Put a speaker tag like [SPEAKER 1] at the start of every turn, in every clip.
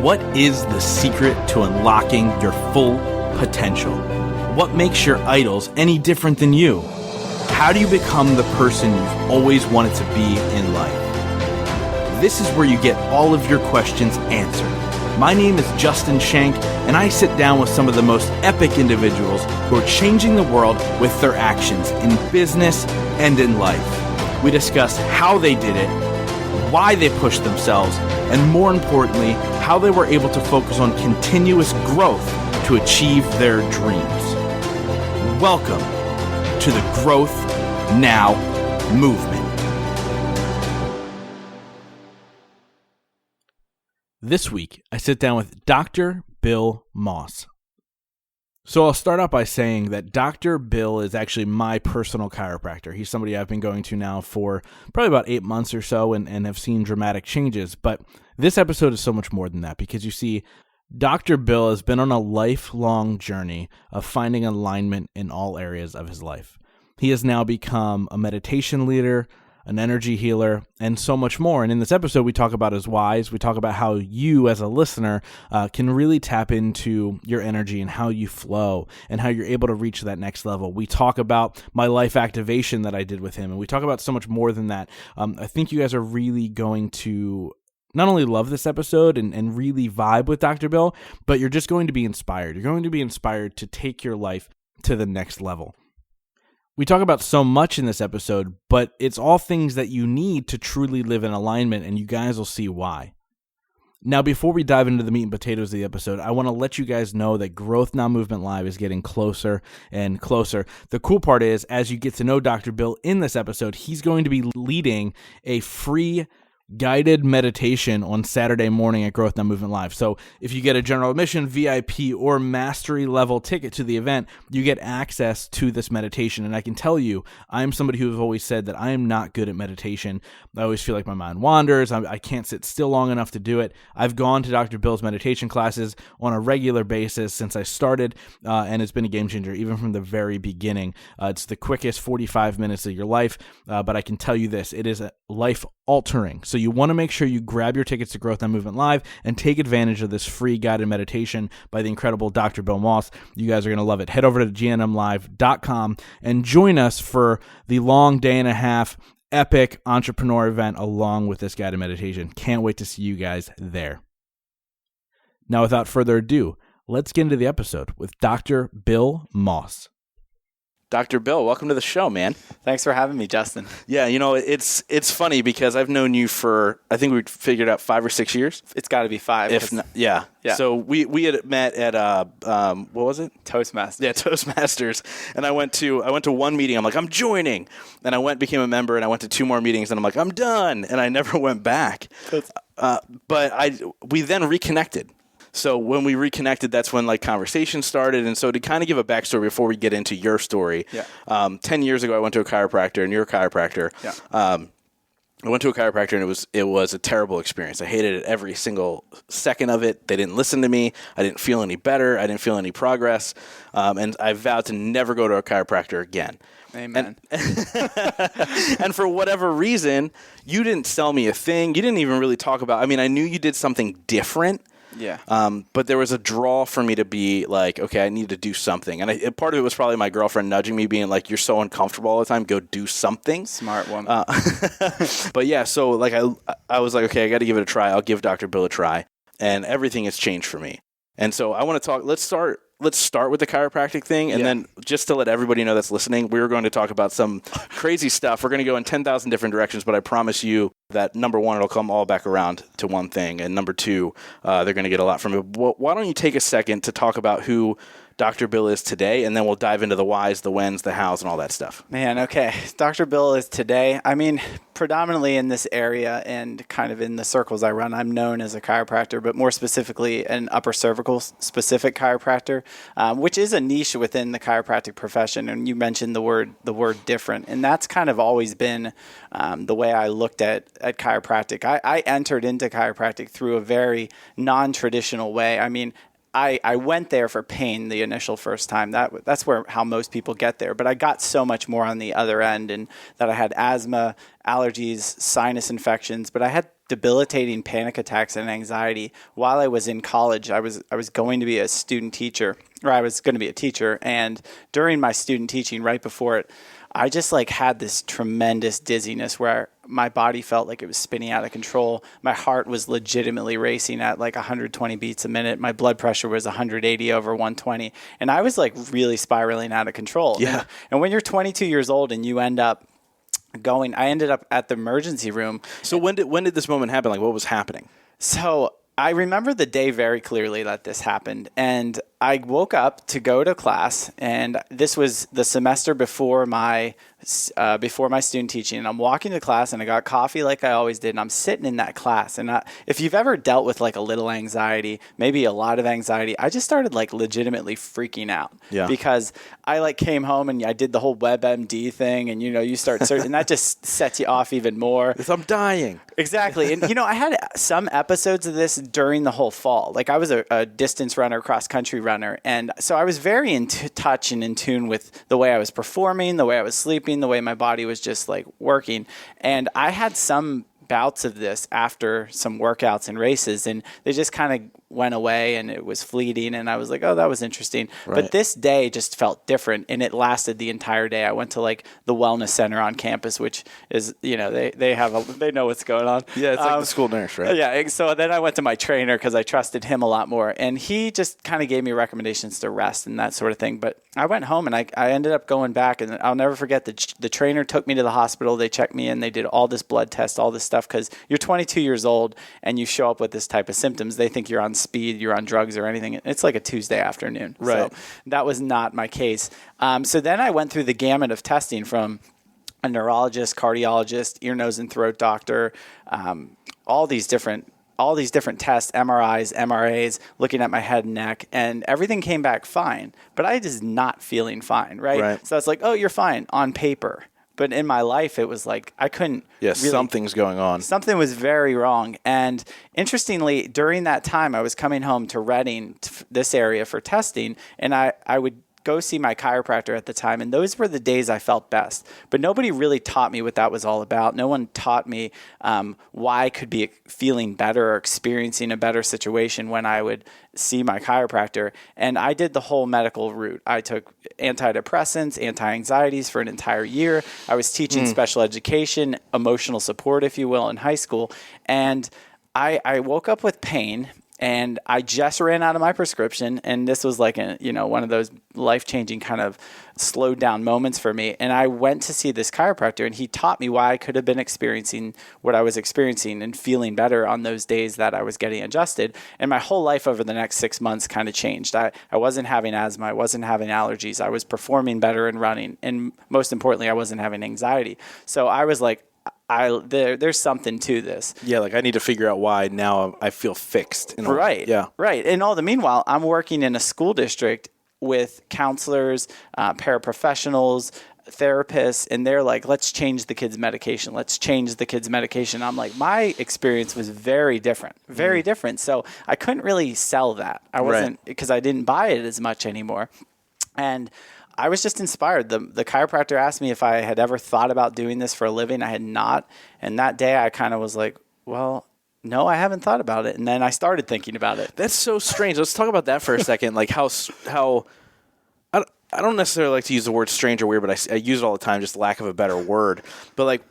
[SPEAKER 1] What is the secret to unlocking your full potential? What makes your idols any different than you? How do you become the person you've always wanted to be in life? This is where you get all of your questions answered. My name is Justin Shank, and I sit down with some of the most epic individuals who are changing the world with their actions in business and in life. We discuss how they did it, why they pushed themselves, and more importantly, how they were able to focus on continuous growth to achieve their dreams. Welcome to the Growth Now movement. This week, I sit down with Dr. Bill Moss. So I'll start out by saying that Dr. Bill is actually my personal chiropractor. He's somebody I've been going to now for probably about 8 months or so and have seen dramatic changes. But this episode is so much more than that because you see, Dr. Bill has been on a lifelong journey of finding alignment in all areas of his life. He has now become a meditation leader, an energy healer, and so much more. And in this episode, we talk about his whys. We talk about how you, as a listener, can really tap into your energy and how you flow and how you're able to reach that next level. We talk about my life activation that I did with him, and we talk about so much more than that. I think you guys are really going to not only love this episode and really vibe with Dr. Bill, but you're just going to be inspired. You're going to be inspired to take your life to the next level. We talk about so much in this episode, but it's all things that you need to truly live in alignment, and you guys will see why. Now, before we dive into the meat and potatoes of the episode, I want to let you guys know that Growth Now Movement Live is getting closer and closer. The cool part is, as you get to know Dr. Bill in this episode, he's going to be leading a free guided meditation on Saturday morning at Growth Now Movement Live. So if you get a general admission, VIP, or mastery level ticket to the event, you get access to this meditation. And I can tell you, I'm somebody who has always said that I am not good at meditation. I always feel like my mind wanders. I can't sit still long enough to do it. I've gone to Dr. Bill's meditation classes on a regular basis since I started, and it's been a game changer even from the very beginning. It's the quickest 45 minutes of your life, but I can tell you this, it is life altering. So you want to make sure you grab your tickets to Growth Now Movement Live and take advantage of this free guided meditation by the incredible Dr. Bill Moss. You guys are going to love it. Head over to gnmlive.com and join us for the long day and a half epic entrepreneur event along with this guided meditation. Can't wait to see you guys there. Now, without further ado, let's get into the episode with Dr. Bill Moss. Dr. Bill, welcome to the show, man.
[SPEAKER 2] Thanks for having me, Justin.
[SPEAKER 1] Yeah, you know, it's funny because I've known you for, I think we figured out 5 or 6 years.
[SPEAKER 2] It's got to be 5.
[SPEAKER 1] If not, yeah. So we had met at what was it?
[SPEAKER 2] Toastmasters.
[SPEAKER 1] Yeah, Toastmasters. And I went to one meeting. I'm like, I'm joining. And I became a member, and I went to 2 more meetings, and I'm like, I'm done. And I never went back. But we then reconnected. So when we reconnected, that's when conversations started. And so to kind of give a backstory before we get into your story, 10 years ago I went to a chiropractor, and you're a chiropractor. Yeah. I went to a chiropractor, and it was a terrible experience. I hated it every single second of it. They didn't listen to me. I didn't feel any better. I didn't feel any progress. And I vowed to never go to a chiropractor again.
[SPEAKER 2] Amen.
[SPEAKER 1] And for whatever reason, you didn't sell me a thing. You didn't even really talk about, I knew you did something different.
[SPEAKER 2] Yeah.
[SPEAKER 1] But there was a draw for me to be like, okay, I need to do something. And part of it was probably my girlfriend nudging me, being like, you're so uncomfortable all the time. Go do something.
[SPEAKER 2] Smart woman.
[SPEAKER 1] But yeah, so I was like, okay, I got to give it a try. I'll give Dr. Bill a try. And everything has changed for me. And so I want to talk, let's start with the chiropractic thing. And then just to let everybody know that's listening, we're going to talk about some crazy stuff. We're going to go in 10,000 different directions, but I promise you that number one, it'll come all back around to one thing. And number two, they're going to get a lot from it. Why don't you take a second to talk about who Dr. Bill is today, and then we'll dive into the whys, the whens, the hows, and all that stuff.
[SPEAKER 2] Man, okay. Dr. Bill is today, predominantly in this area and kind of in the circles I run, I'm known as a chiropractor, but more specifically an Upper Cervical Specific Chiropractor, which is a niche within the chiropractic profession. And you mentioned the word different, and that's kind of always been the way I looked at chiropractic. I entered into chiropractic through a very non-traditional way. I went there for pain the initial first time. That's how most people get there. But I got so much more on the other end, and that I had asthma, allergies, sinus infections. But I had debilitating panic attacks and anxiety while I was in college. I was going to be a student teacher, or I was going to be a teacher. And during my student teaching, right before it, I just like had this tremendous dizziness where my body felt like it was spinning out of control. My heart was legitimately racing at like 120 beats a minute. My blood pressure was 180 over 120. And I was like really spiraling out of control.
[SPEAKER 1] Yeah.
[SPEAKER 2] And when you're 22 years old and you end up I ended up at the emergency room.
[SPEAKER 1] So when did this moment happen? Like, what was happening?
[SPEAKER 2] So I remember the day very clearly that this happened. And I woke up to go to class, and this was the semester before my student teaching. And I'm walking to class, and I got coffee like I always did, and I'm sitting in that class. And if you've ever dealt with like a little anxiety, maybe a lot of anxiety, I just started like legitimately freaking out.
[SPEAKER 1] Yeah.
[SPEAKER 2] Because I like came home and I did the whole WebMD thing, and you start searching, and that just sets you off even more.
[SPEAKER 1] I'm dying.
[SPEAKER 2] Exactly. And I had some episodes of this during the whole fall. Like I was a distance runner, cross country runner. And so I was very in touch and in tune with the way I was performing, the way I was sleeping, the way my body was just like working. And I had some bouts of this after some workouts and races, and they just kind of went away, and it was fleeting, and I was like, oh, that was interesting.
[SPEAKER 1] Right.
[SPEAKER 2] But this day just felt different, and it lasted the entire day. I went to like the wellness center on campus, which is, they know what's going on.
[SPEAKER 1] Yeah, it's like the school nurse, right?
[SPEAKER 2] Yeah, so then I went to my trainer because I trusted him a lot more, and he just kind of gave me recommendations to rest and that sort of thing. But I went home, and I ended up going back, and I'll never forget the trainer took me to the hospital. They checked me in. They did all this blood test, all this stuff, because you're 22 years old and you show up with this type of symptoms. They think you're on speed, you're on drugs or anything. It's like a Tuesday afternoon.
[SPEAKER 1] Right.
[SPEAKER 2] So that was not my case. So then I went through the gamut of testing from a neurologist, cardiologist, ear, nose, and throat doctor, all these different tests, MRIs, MRAs, looking at my head and neck, and everything came back fine. But I was not feeling fine, right? So it's like, oh, you're fine on paper. But in my life, it was like I couldn't.
[SPEAKER 1] Yes, really, something's going on.
[SPEAKER 2] Something was very wrong. And interestingly, during that time, I was coming home to Reading, this area for testing, and I would go see my chiropractor at the time, and those were the days I felt best. But nobody really taught me what that was all about. No one taught me why I could be feeling better or experiencing a better situation when I would see my chiropractor. And I did the whole medical route. I took antidepressants, anti-anxieties for an entire year. I was teaching special education, emotional support, if you will, in high school. And I woke up with pain, and I just ran out of my prescription, and this was like one of those life-changing kind of slowed down moments for me. And I went to see this chiropractor, and he taught me why I could have been experiencing what I was experiencing and feeling better on those days that I was getting adjusted. And my whole life over the next 6 months kind of changed. I wasn't having asthma. I wasn't having allergies. I was performing better in running. And most importantly, I wasn't having anxiety. So I was like, there's something to this.
[SPEAKER 1] Yeah, like I need to figure out why now I feel fixed.
[SPEAKER 2] Right.
[SPEAKER 1] Yeah.
[SPEAKER 2] Right. And all the meanwhile, I'm working in a school district with counselors, paraprofessionals, therapists, and they're like, let's change the kid's medication. Let's change the kid's medication. I'm like, my experience was very different, very different. So I couldn't really sell that. I wasn't, because I didn't buy it as much anymore. And I was just inspired. The chiropractor asked me if I had ever thought about doing this for a living. I had not. And that day I kind of was like, well, no, I haven't thought about it. And then I started thinking about it.
[SPEAKER 1] That's so strange. Let's talk about that for a second. Like how I don't necessarily like to use the word strange or weird, but I use it all the time, just lack of a better word. But like,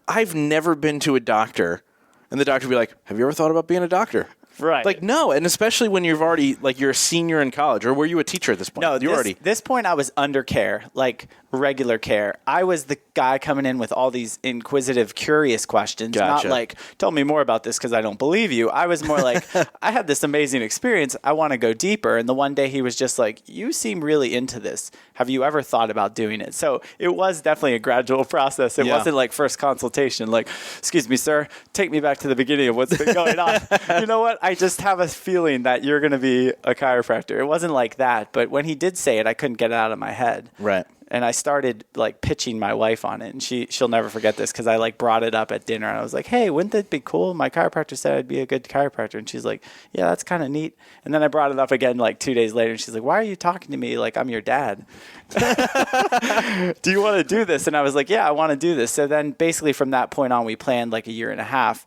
[SPEAKER 1] I've never been to a doctor and the doctor would be like, have you ever thought about being a doctor?
[SPEAKER 2] Right.
[SPEAKER 1] Like, no. And especially when you've already, like, you're a senior in college, or were you a teacher at this point?
[SPEAKER 2] No, this point I was under care, like regular care. I was the guy coming in with all these inquisitive, curious questions,
[SPEAKER 1] Gotcha.
[SPEAKER 2] not like, tell me more about this because I don't believe you. I was more like, I had this amazing experience. I want to go deeper. And the one day he was just like, you seem really into this. Have you ever thought about doing it? So it was definitely a gradual process. It wasn't like first consultation, like, excuse me, sir, take me back to the beginning of what's been going on. You know what? I just have a feeling that you're going to be a chiropractor. It wasn't like that. But when he did say it, I couldn't get it out of my head.
[SPEAKER 1] Right.
[SPEAKER 2] And I started like pitching my wife on it, and she'll never forget this because I like brought it up at dinner, and I was like, "Hey, wouldn't that be cool? My chiropractor said I'd be a good chiropractor," and she's like, "Yeah, that's kind of neat." And then I brought it up again like 2 days later, and she's like, "Why are you talking to me like I'm your dad? Do you want to do this?" And I was like, "Yeah, I want to do this." So then basically from that point on, we planned like a year and a half.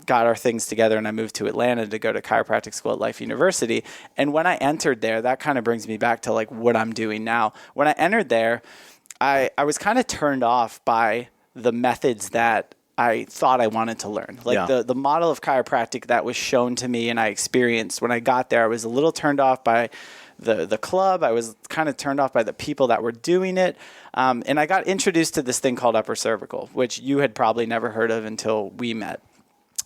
[SPEAKER 2] got our things together and I moved to Atlanta to go to chiropractic school at Life University. And when I entered there, that kind of brings me back to like what I'm doing now. When I entered there, I was kind of turned off by the methods that I thought I wanted to learn. Like the model of chiropractic that was shown to me and I experienced when I got there, I was a little turned off by the club. I was kind of turned off by the people that were doing it. And I got introduced to this thing called Upper Cervical, which you had probably never heard of until we met.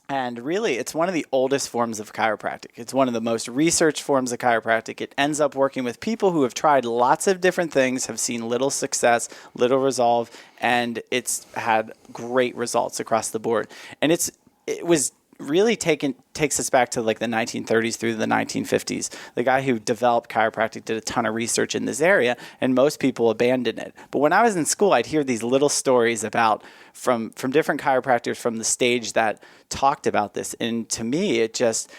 [SPEAKER 2] And really, it's one of the oldest forms of chiropractic. It's one of the most researched forms of chiropractic. It ends up working with people who have tried lots of different things, have seen little success, little resolve, and it's had great results across the board. And it was really takes us back to like the 1930s through the 1950s. The guy who developed chiropractic did a ton of research in this area, and most people abandoned it. But when I was in school, I'd hear these little stories about from different chiropractors from the stage that talked about this. And to me, it just,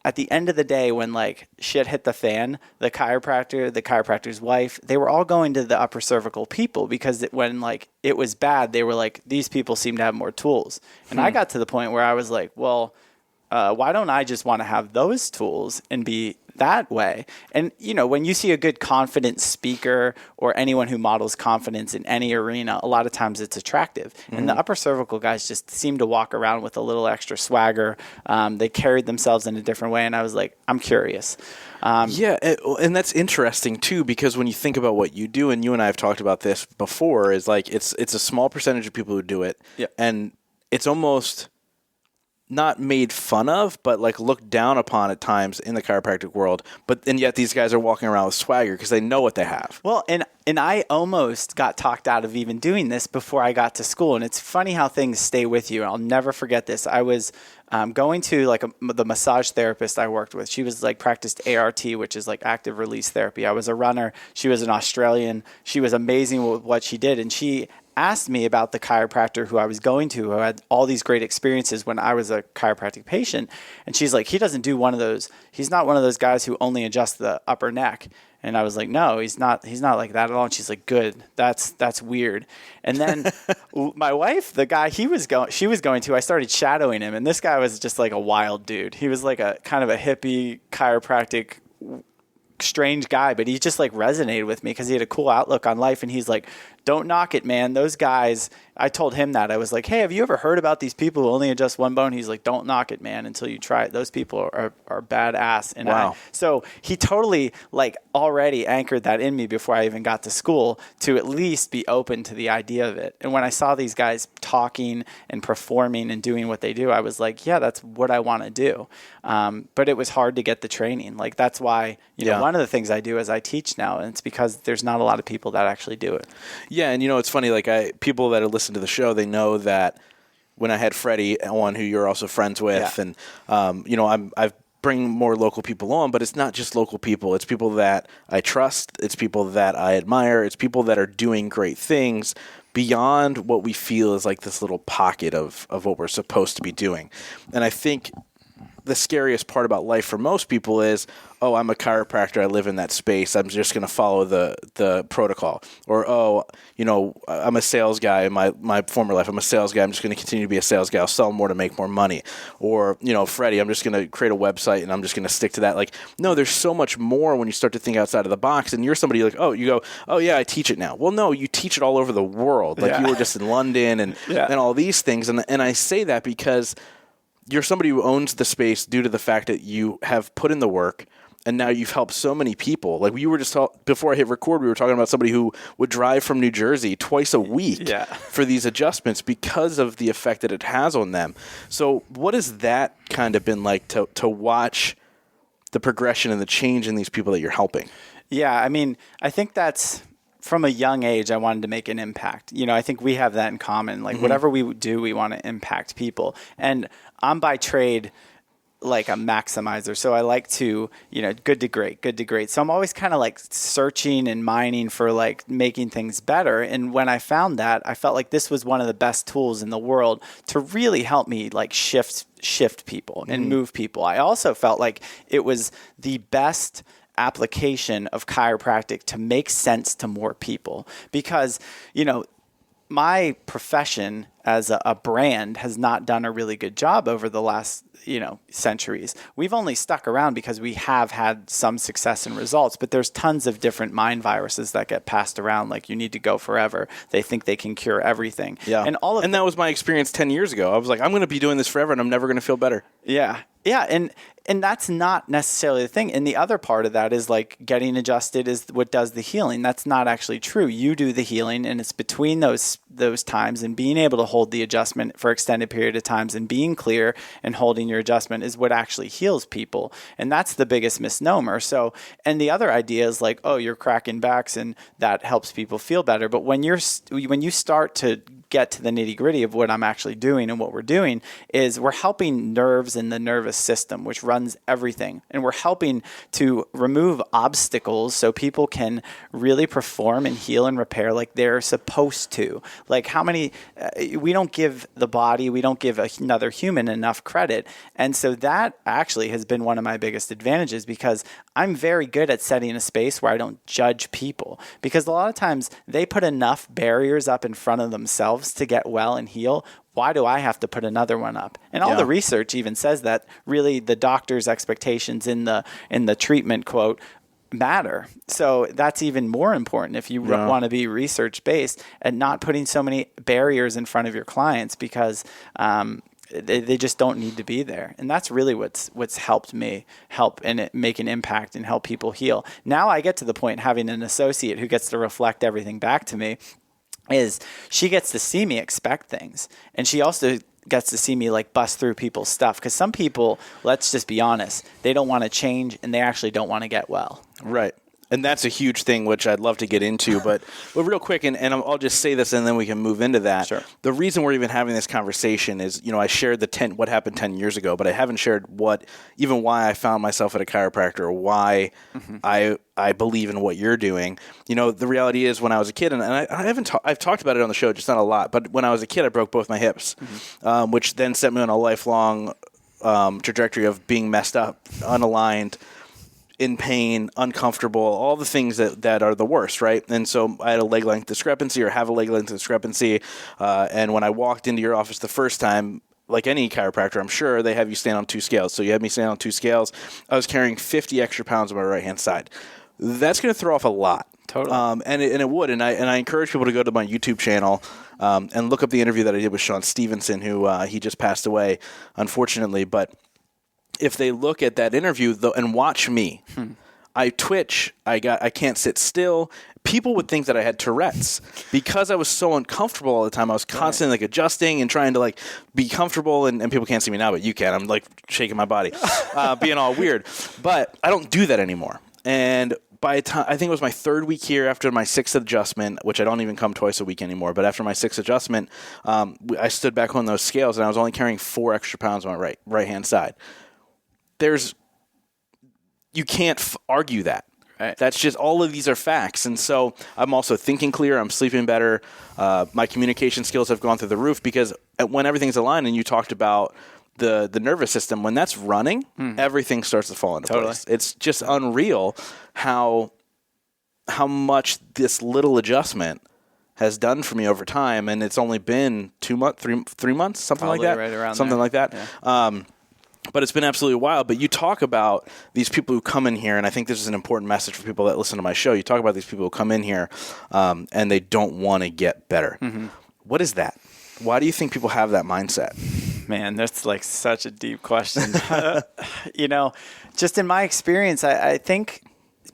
[SPEAKER 2] at the end of the day, when like shit hit the fan, the chiropractor, the chiropractor's wife, they were all going to the upper cervical people because when like it was bad, they were like, these people seem to have more tools. And I got to the point where I was like, well, why don't I just want to have those tools and be that way? And, you know, when you see a good confident speaker or anyone who models confidence in any arena, a lot of times it's attractive. And the upper cervical guys just seem to walk around with a little extra swagger. They carried themselves in a different way. And I was like, I'm curious.
[SPEAKER 1] And that's interesting too, because when you think about what you do, and you and I have talked about this before, is like it's a small percentage of people who do it. Yeah. And it's almost not made fun of, but like looked down upon at times in the chiropractic world. And yet these guys are walking around with swagger because they know what they have.
[SPEAKER 2] Well, and I almost got talked out of even doing this before I got to school. And it's funny how things stay with you. I'll never forget this. I was going to like the massage therapist I worked with. She was like practiced ART, which is like active release therapy. I was a runner. She was an Australian. She was amazing with what she did. And she asked me about the chiropractor who I was going to, who had all these great experiences when I was a chiropractic patient. And she's like, he doesn't do one of those. He's not one of those guys who only adjusts the upper neck. And I was like, no, he's not like that at all. And she's like, good. That's weird. And then my wife, the guy she was going to, I started shadowing him. And this guy was just like a wild dude. He was like a kind of a hippie chiropractic strange guy, but he just like resonated with me because he had a cool outlook on life. And he's like, don't knock it, man. Those guys, I told him that. I was like, hey, have you ever heard about these people who only adjust one bone? He's like, don't knock it, man, until you try it. Those people are badass. And
[SPEAKER 1] wow.
[SPEAKER 2] So he totally like already anchored that in me before I even got to school to at least be open to the idea of it. And when I saw these guys talking and performing and doing what they do, I was like, yeah, that's what I want to do. But it was hard to get the training. Like that's why, you know, one of the things I do is I teach now, and it's because there's not a lot of people that actually do it.
[SPEAKER 1] Yeah, and you know, it's funny, like people that have listened to the show, they know that when I had Freddie on, who you're also friends with, and you know, I've bring more local people on, but it's not just local people. It's people that I trust. It's people that I admire. It's people that are doing great things beyond what we feel is like this little pocket of what we're supposed to be doing. And I think the scariest part about life for most people is, oh, I'm a chiropractor, I live in that space, I'm just going to follow the protocol. Or, oh, you know, I'm a sales guy in my former life, I'm a sales guy, I'm just going to continue to be a sales guy, I'll sell more to make more money. Or, you know, Freddie, I'm just going to create a website and I'm just going to stick to that. Like, no, there's so much more when you start to think outside of the box, and you're somebody like, oh, you go, oh yeah, I teach it now. Well, no, you teach it all over the world. Like you were just in London and all these things. And I say that because you're somebody who owns the space due to the fact that you have put in the work, and now you've helped so many people. Like we were just before I hit record, we were talking about somebody who would drive from New Jersey twice a week for these adjustments because of the effect that it has on them. So what has that kind of been like to watch the progression and the change in these people that you're helping?
[SPEAKER 2] Yeah, I mean, I think that's from a young age, I wanted to make an impact. You know, I think we have that in common. Like whatever we do, we want to impact people. And I'm by trade like a maximizer. So I like to, you know, good to great. So I'm always kind of like searching and mining for like making things better. And when I found that, I felt like this was one of the best tools in the world to really help me like shift people and move people. I also felt like it was the best application of chiropractic to make sense to more people because, you know, my profession as a brand has not done a really good job over the last, centuries. We've only stuck around because we have had some success and results, but there's tons of different mind viruses that get passed around. Like, you need to go forever. They think they can cure everything.
[SPEAKER 1] Yeah. And that was my experience 10 years ago. I was like, I'm going to be doing this forever and I'm never going to feel better.
[SPEAKER 2] Yeah. Yeah. And that's not necessarily the thing. And the other part of that is like getting adjusted is what does the healing. That's not actually true. You do the healing, and it's between those times, and being able to hold the adjustment for extended period of times and being clear and holding your adjustment is what actually heals people. And that's the biggest misnomer. So, and the other idea is like, oh, you're cracking backs and that helps people feel better. But when you start to get to the nitty gritty of what I'm actually doing and what we're doing is we're helping nerves in the nervous system, which runs everything. And we're helping to remove obstacles so people can really perform and heal and repair like they're supposed to. Like we don't give the body, we don't give another human enough credit. And so that actually has been one of my biggest advantages, because I'm very good at setting a space where I don't judge people, because a lot of times they put enough barriers up in front of themselves to get well and heal. Why do I have to put another one up? And all the research even says that really the doctor's expectations in the treatment quote matter. So that's even more important if you want to be research based and not putting so many barriers in front of your clients, because they just don't need to be there. And that's really what's helped me and make an impact and help people heal. Now I get to the point having an associate who gets to reflect everything back to me, is she gets to see me expect things. And she also gets to see me like bust through people's stuff. Because some people, let's just be honest, they don't want to change and they actually don't want to get well.
[SPEAKER 1] Right. And that's a huge thing, which I'd love to get into. But real quick, and I'll just say this and then we can move into that. Sure. The reason we're even having this conversation is, I shared what happened 10 years ago, but I haven't shared why I found myself at a chiropractor, or why I believe in what you're doing. The reality is when I was a kid, and I've talked about it on the show, just not a lot, but when I was a kid, I broke both my hips, which then set me on a lifelong trajectory of being messed up, unaligned, in pain, uncomfortable, all the things that are the worst, right? And so I had a leg length discrepancy, or have a leg length discrepancy. And when I walked into your office the first time, like any chiropractor, I'm sure they have you stand on 2 scales. So you had me stand on 2 scales. I was carrying 50 extra pounds on my right-hand side. That's going to throw off a lot.
[SPEAKER 2] Totally.
[SPEAKER 1] And it would. And I encourage people to go to my YouTube channel and look up the interview that I did with Sean Stevenson, who he just passed away, unfortunately. But if they look at that interview and watch me, I twitch, I can't sit still. People would think that I had Tourette's because I was so uncomfortable all the time. I was constantly adjusting and trying to be comfortable, and people can't see me now, but you can. I'm shaking my body, being all weird. But I don't do that anymore. And by the time, I think it was my 3rd week here after my 6th adjustment, which I don't even come twice a week anymore, but after my 6th adjustment, I stood back on those scales and I was only carrying 4 extra pounds on my right-hand side. You can't argue that. Right. That's just, all of these are facts. And so I'm also thinking clear. I'm sleeping better. My communication skills have gone through the roof, because when everything's aligned, and you talked about the nervous system, when that's running, everything starts to fall into place. It's just unreal how much this little adjustment has done for me over time. And it's only been 2 months, 3 months, something
[SPEAKER 2] Probably
[SPEAKER 1] like that.
[SPEAKER 2] Right around
[SPEAKER 1] something
[SPEAKER 2] there.
[SPEAKER 1] like that. Yeah. But it's been absolutely wild. But you talk about these people who come in here, and I think this is an important message for people that listen to my show. You talk about these people who come in here and they don't want to get better. What is that? Why do you think people have that mindset?
[SPEAKER 2] Man, that's such a deep question. Just in my experience, I think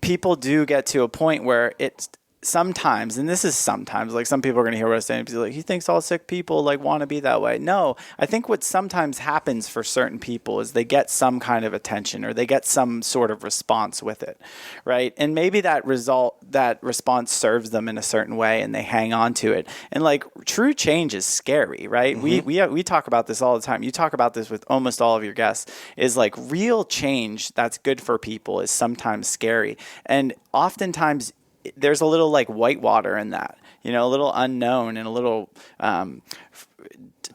[SPEAKER 2] people do get to a point where it's sometimes, and this is sometimes, some people are going to hear what I'm saying, he thinks all sick people want to be that way. No, I think what sometimes happens for certain people is they get some kind of attention, or they get some sort of response with it, right? And maybe that response serves them in a certain way, and they hang on to it. And true change is scary, right? We talk about this all the time. You talk about this with almost all of your guests, is real change that's good for people is sometimes scary. And oftentimes there's a little white water in that, a little unknown and a little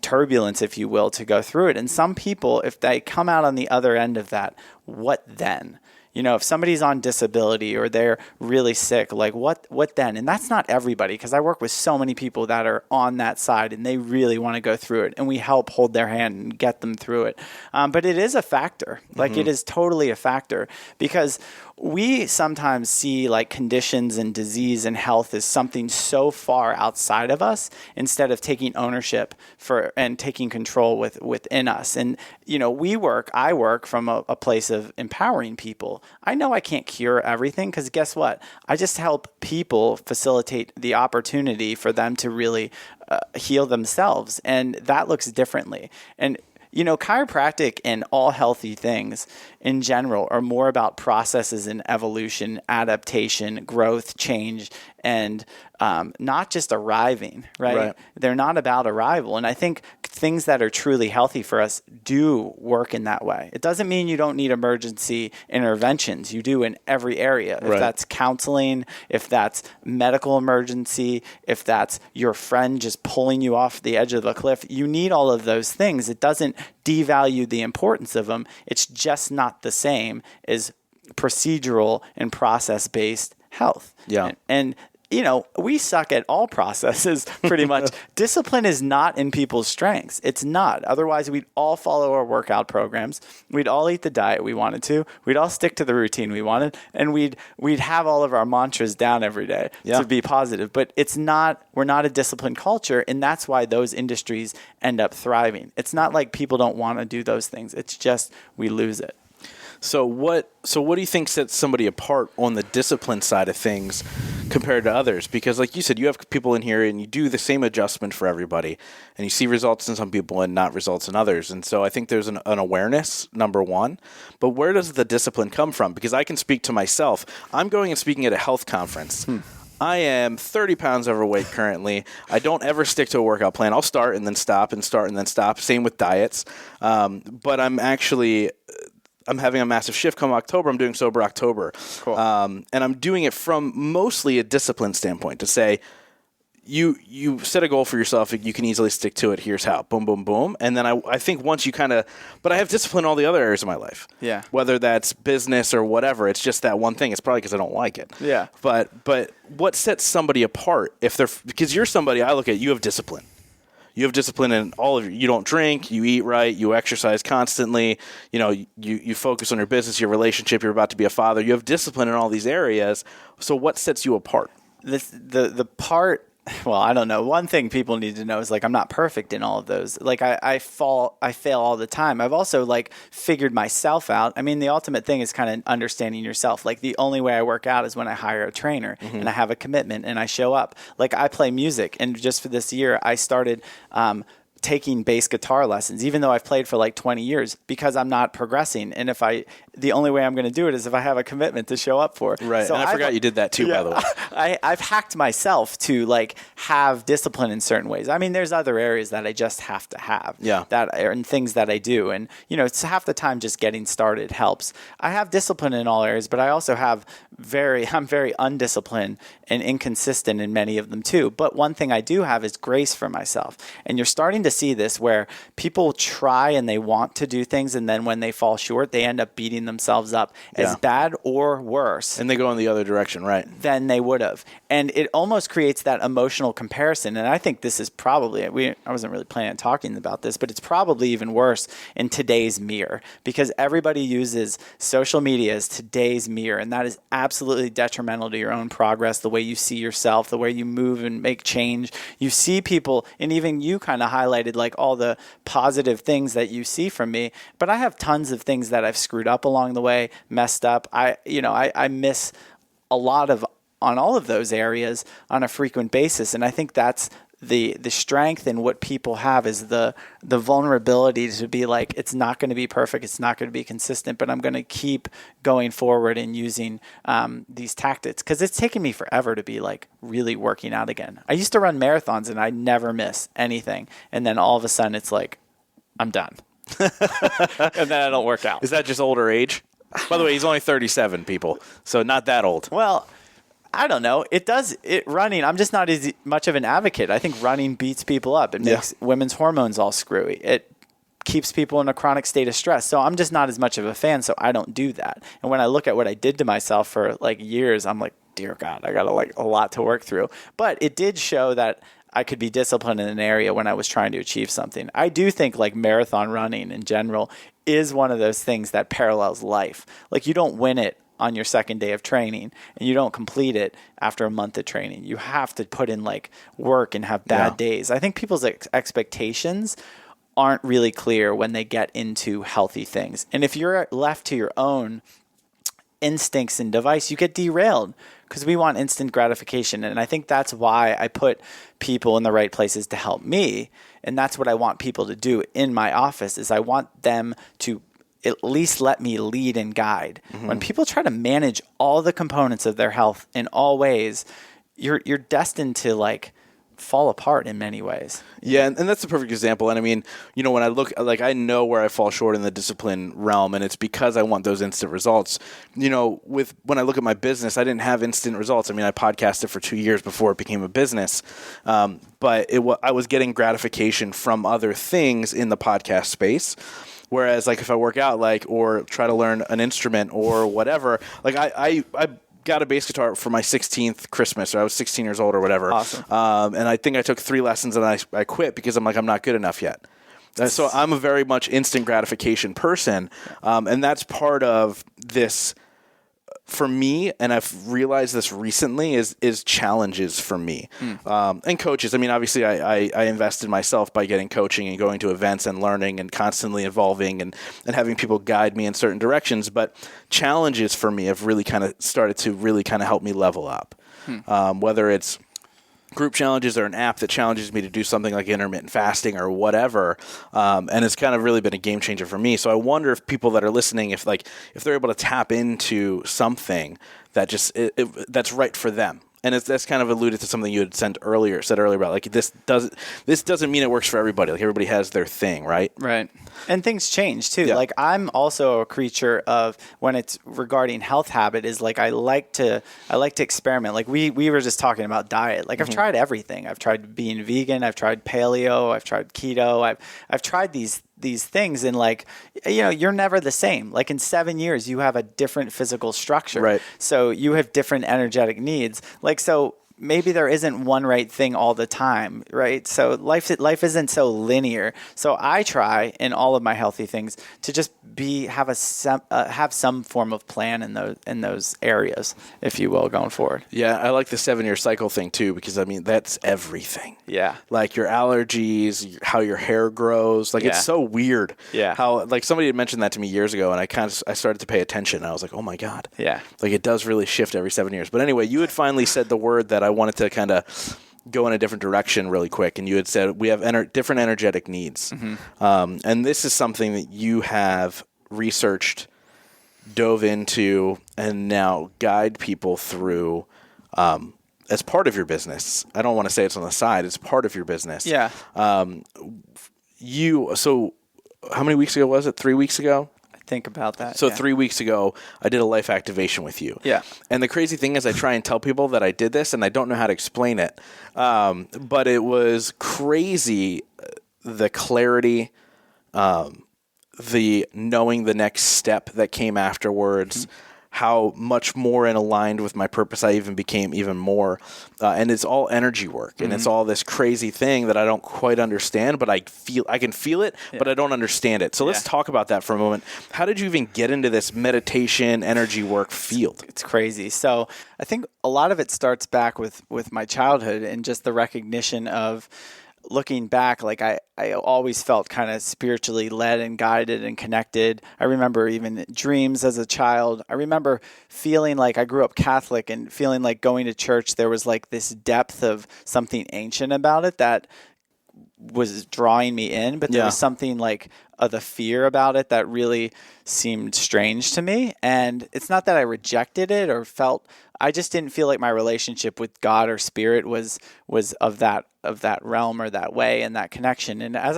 [SPEAKER 2] turbulence, if you will, to go through it. And some people, if they come out on the other end of that, what then? if somebody's on disability or they're really sick, like what then? And that's not everybody, because I work with so many people that are on that side and they really want to go through it, and we help hold their hand and get them through it. But it is a factor. Like it is totally a factor, because we sometimes see like conditions and disease and health as something so far outside of us, instead of taking ownership for and taking control within us. And I work from a place of empowering people. I know I can't cure everything, because guess what? I just help people facilitate the opportunity for them to really heal themselves, and that looks differently. And chiropractic and all healthy things in general are more about processes and evolution, adaptation, growth, change, and not just arriving, right? They're not about arrival. And I think things that are truly healthy for us do work in that way. It doesn't mean you don't need emergency interventions. You do in every area. If that's counseling, if that's medical emergency, if that's your friend just pulling you off the edge of the cliff, you need all of those things. It doesn't devalue the importance of them. It's just not the same as procedural and process-based health.
[SPEAKER 1] Yeah.
[SPEAKER 2] And we suck at all processes pretty much. Discipline is not in people's strengths. It's not. Otherwise, we'd all follow our workout programs. We'd all eat the diet we wanted to. We'd all stick to the routine we wanted. And we'd have all of our mantras down every day to be positive. But we're not a disciplined culture. And that's why those industries end up thriving. It's not like people don't want to do those things. It's just we lose it.
[SPEAKER 1] So what do you think sets somebody apart on the discipline side of things compared to others? Because like you said, you have people in here and you do the same adjustment for everybody, and you see results in some people and not results in others. And so I think there's an awareness, number one. But where does the discipline come from? Because I can speak to myself. I'm going and speaking at a health conference. I am 30 pounds overweight currently. I don't ever stick to a workout plan. I'll start and then stop and start and then stop. Same with diets. But I'm having a massive shift come October. I'm doing Sober October.
[SPEAKER 2] Cool.
[SPEAKER 1] And I'm doing it from mostly a discipline standpoint to say, you set a goal for yourself. You can easily stick to it. Here's how. Boom, boom, boom. And then I think once you but I have discipline in all the other areas of my life.
[SPEAKER 2] Yeah.
[SPEAKER 1] Whether that's business or whatever, it's just that one thing. It's probably because I don't like it.
[SPEAKER 2] Yeah.
[SPEAKER 1] But what sets somebody apart because you're somebody I look at, you have discipline. You have discipline in all of you don't drink, you eat right, you exercise constantly, you focus on your business, your relationship, you're about to be a father. You have discipline in all these areas. So what sets you apart?
[SPEAKER 2] The part, well, I don't know. One thing people need to know is like I'm not perfect in all of those. Like I fail all the time. I've also like figured myself out. I mean, the ultimate thing is kind of understanding yourself. Like the only way I work out is when I hire a trainer and I have a commitment and I show up. Like I play music, and just for this year I started taking bass guitar lessons, even though I've played for like 20 years, because I'm not progressing. And the only way I'm going to do it is if I have a commitment to show up for.
[SPEAKER 1] Right. So and I forgot you did that too, by the way.
[SPEAKER 2] I've hacked myself to like have discipline in certain ways. I mean, there's other areas that I just have to have and things that I do. And, it's half the time just getting started helps. I have discipline in all areas, but I also have I'm very undisciplined and inconsistent in many of them too. But one thing I do have is grace for myself. And you're starting to see this where people try and they want to do things, and then when they fall short, they end up beating thesthemselves up as bad or worse.
[SPEAKER 1] And they go in the other direction, right?
[SPEAKER 2] Than they would have. And it almost creates that emotional comparison. And I think this is probably, I wasn't really planning on talking about this, but it's probably even worse in today's mirror, because everybody uses social media as today's mirror. And that is absolutely detrimental to your own progress, the way you see yourself, the way you move and make change. You see people, and even you kind of highlighted like all the positive things that you see from me, but I have tons of things that I've screwed up along the way, messed up. I miss a lot on all of those areas on a frequent basis. And I think that's the strength in what people have is the vulnerability to be like, it's not going to be perfect. It's not going to be consistent, but I'm going to keep going forward and using these tactics, because it's taken me forever to be like really working out again. I used to run marathons and I never miss anything. And then all of a sudden it's like, I'm done. And then I don't work out.
[SPEAKER 1] Is that just older age? By the way, he's only 37, people. So not that old.
[SPEAKER 2] Well, I don't know. Running, I'm just not as much of an advocate. I think running beats people up. It makes women's hormones all screwy. It keeps people in a chronic state of stress. So I'm just not as much of a fan, so I don't do that. And when I look at what I did to myself for like years, I'm like, dear God, I got a lot to work through. But it did show that I could be disciplined in an area when I was trying to achieve something. I do think like marathon running in general is one of those things that parallels life. Like you don't win it on your second day of training, and you don't complete it after a month of training. You have to put in like work and have bad days. I think people's expectations aren't really clear when they get into healthy things. And if you're left to your own instincts and device, you get derailed because we want instant gratification. And I think that's why I put people in the right places to help me. And that's what I want people to do in my office is I want them to at least let me lead and guide. Mm-hmm. When people try to manage all the components of their health in all ways, you're destined to like fall apart in many ways.
[SPEAKER 1] Yeah, and that's a perfect example. And I mean, when I look, like I know where I fall short in the discipline realm, and it's because I want those instant results. When I look at my business, I didn't have instant results. I mean, I podcasted for 2 years before it became a business, but I was getting gratification from other things in the podcast space. Whereas, like, if I work out, or try to learn an instrument or whatever, like I got a bass guitar for my 16th Christmas, or I was 16 years old or whatever.
[SPEAKER 2] Awesome.
[SPEAKER 1] And I think I took 3 lessons and I quit because I'm not good enough yet. So I'm a very much instant gratification person, and that's part of this for me, and I've realized this recently, is challenges for me. And coaches. I mean, obviously I invest in myself by getting coaching and going to events and learning and constantly evolving and having people guide me in certain directions. But challenges for me have really kind of started to really kind of help me level up. Whether it's group challenges or an app that challenges me to do something like intermittent fasting or whatever. And it's kind of really been a game changer for me. So I wonder if people that are listening, if they're able to tap into something that that's right for them. And that's kind of alluded to something you had said earlier about, like, this doesn't mean it works for everybody. Like, everybody has their thing, right?
[SPEAKER 2] Right. And things change too.
[SPEAKER 1] Yeah.
[SPEAKER 2] Like, I'm also a creature of, when it's regarding health habit, is like I like to experiment. Like we were just talking about diet. Like, I've tried everything. I've tried being vegan. I've tried paleo. I've tried keto. I've tried these things, and like, you're never the same. Like, in 7 years, you have a different physical structure.
[SPEAKER 1] Right.
[SPEAKER 2] So you have different energetic needs. Like, so maybe there isn't one right thing all the time, right? So life isn't so linear. So I try in all of my healthy things to just have some form of plan in those areas, if you will, going forward.
[SPEAKER 1] Yeah, I like the 7-year cycle thing too, because I mean, that's everything.
[SPEAKER 2] Yeah.
[SPEAKER 1] Like your allergies, how your hair grows. Like, it's so weird.
[SPEAKER 2] Yeah.
[SPEAKER 1] How, like, somebody had mentioned that to me years ago, and I started to pay attention. And I was like, oh my God.
[SPEAKER 2] Yeah.
[SPEAKER 1] Like, it does really shift every 7 years. But anyway, you had finally said the word that I wanted to kind of go in a different direction really quick. And you had said we have different energetic needs. Mm-hmm. And this is something that you have researched, dove into, and now guide people through as part of your business. I don't want to say it's on the side. It's part of your business.
[SPEAKER 2] Yeah.
[SPEAKER 1] So how many weeks ago was it? 3 weeks ago?
[SPEAKER 2] Think about that.
[SPEAKER 1] So 3 weeks ago, I did a life activation with you.
[SPEAKER 2] Yeah.
[SPEAKER 1] And the crazy thing is, I try and tell people that I did this, and I don't know how to explain it. But it was crazy, the clarity, the knowing the next step that came afterwards, how much more and aligned with my purpose I even became even more. And it's all energy work, and it's all this crazy thing that I don't quite understand, but I can feel it, but I don't understand it. So let's talk about that for a moment. How did you even get into this meditation, energy work field?
[SPEAKER 2] It's crazy. So I think a lot of it starts back with my childhood, and just the recognition of, looking back, like I always felt kind of spiritually led and guided and connected. I remember even dreams as a child. I remember feeling like, I grew up Catholic, and feeling like going to church, there was like this depth of something ancient about it that was drawing me in, but there was something like the fear about it that really seemed strange to me. And it's not that I rejected it or I just didn't feel like my relationship with God or spirit was of that realm or that way and that connection. And as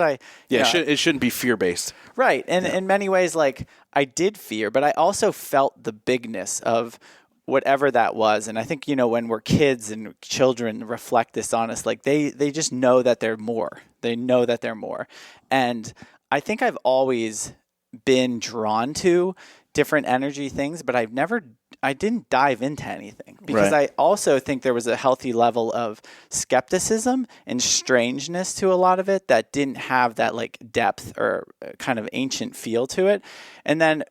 [SPEAKER 2] it shouldn't be fear-based. Right. And in many ways, like, I did fear, but I also felt the bigness of whatever that was. And I think, when we're kids and children reflect this on us, like they just know that they're more. They know that they're more. And I think I've always been drawn to different energy things, but I didn't dive into anything because
[SPEAKER 1] Right.
[SPEAKER 2] I also think there was a healthy level of skepticism and strangeness to a lot of it that didn't have that like depth or kind of ancient feel to it. And then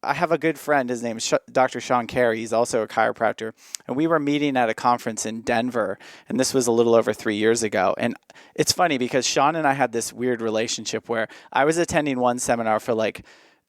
[SPEAKER 2] I have a good friend. His name is Dr. Sean Carey. He's also a chiropractor. And we were meeting at a conference in Denver. And this was a little over 3 years ago. And it's funny because Sean and I had this weird relationship where I was attending one seminar for like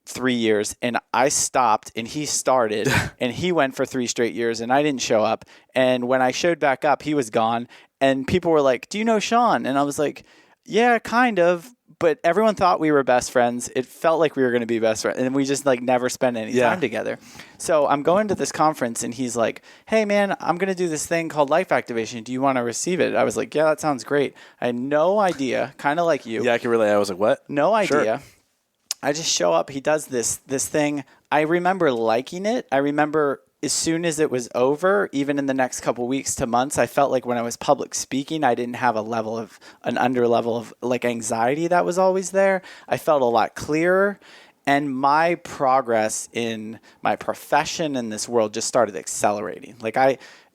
[SPEAKER 2] 3 years and I stopped and he started and he went for 3 straight years and I didn't show up. And when I showed back up, he was gone. And people were like, "Do you know Sean?" And I was like, "Yeah, kind of." But everyone thought we were best friends. It felt like we were going to be best friends. And we just like never spent any time together. So I'm going to this conference and he's like, "Hey man, I'm going to do this thing called life activation. Do you want to receive it?" I was like, "Yeah, that sounds great." I had no idea, kind of like you.
[SPEAKER 1] Yeah, I can relate. I was like, what?
[SPEAKER 2] No idea.
[SPEAKER 1] Sure.
[SPEAKER 2] I just show up. He does this thing. I remember liking it. I remember as soon as it was over, even in the next couple weeks to months, I felt like when I was public speaking, I didn't have an under level of like anxiety that was always there. I felt a lot clearer. And my progress in my profession in this world just started accelerating. Like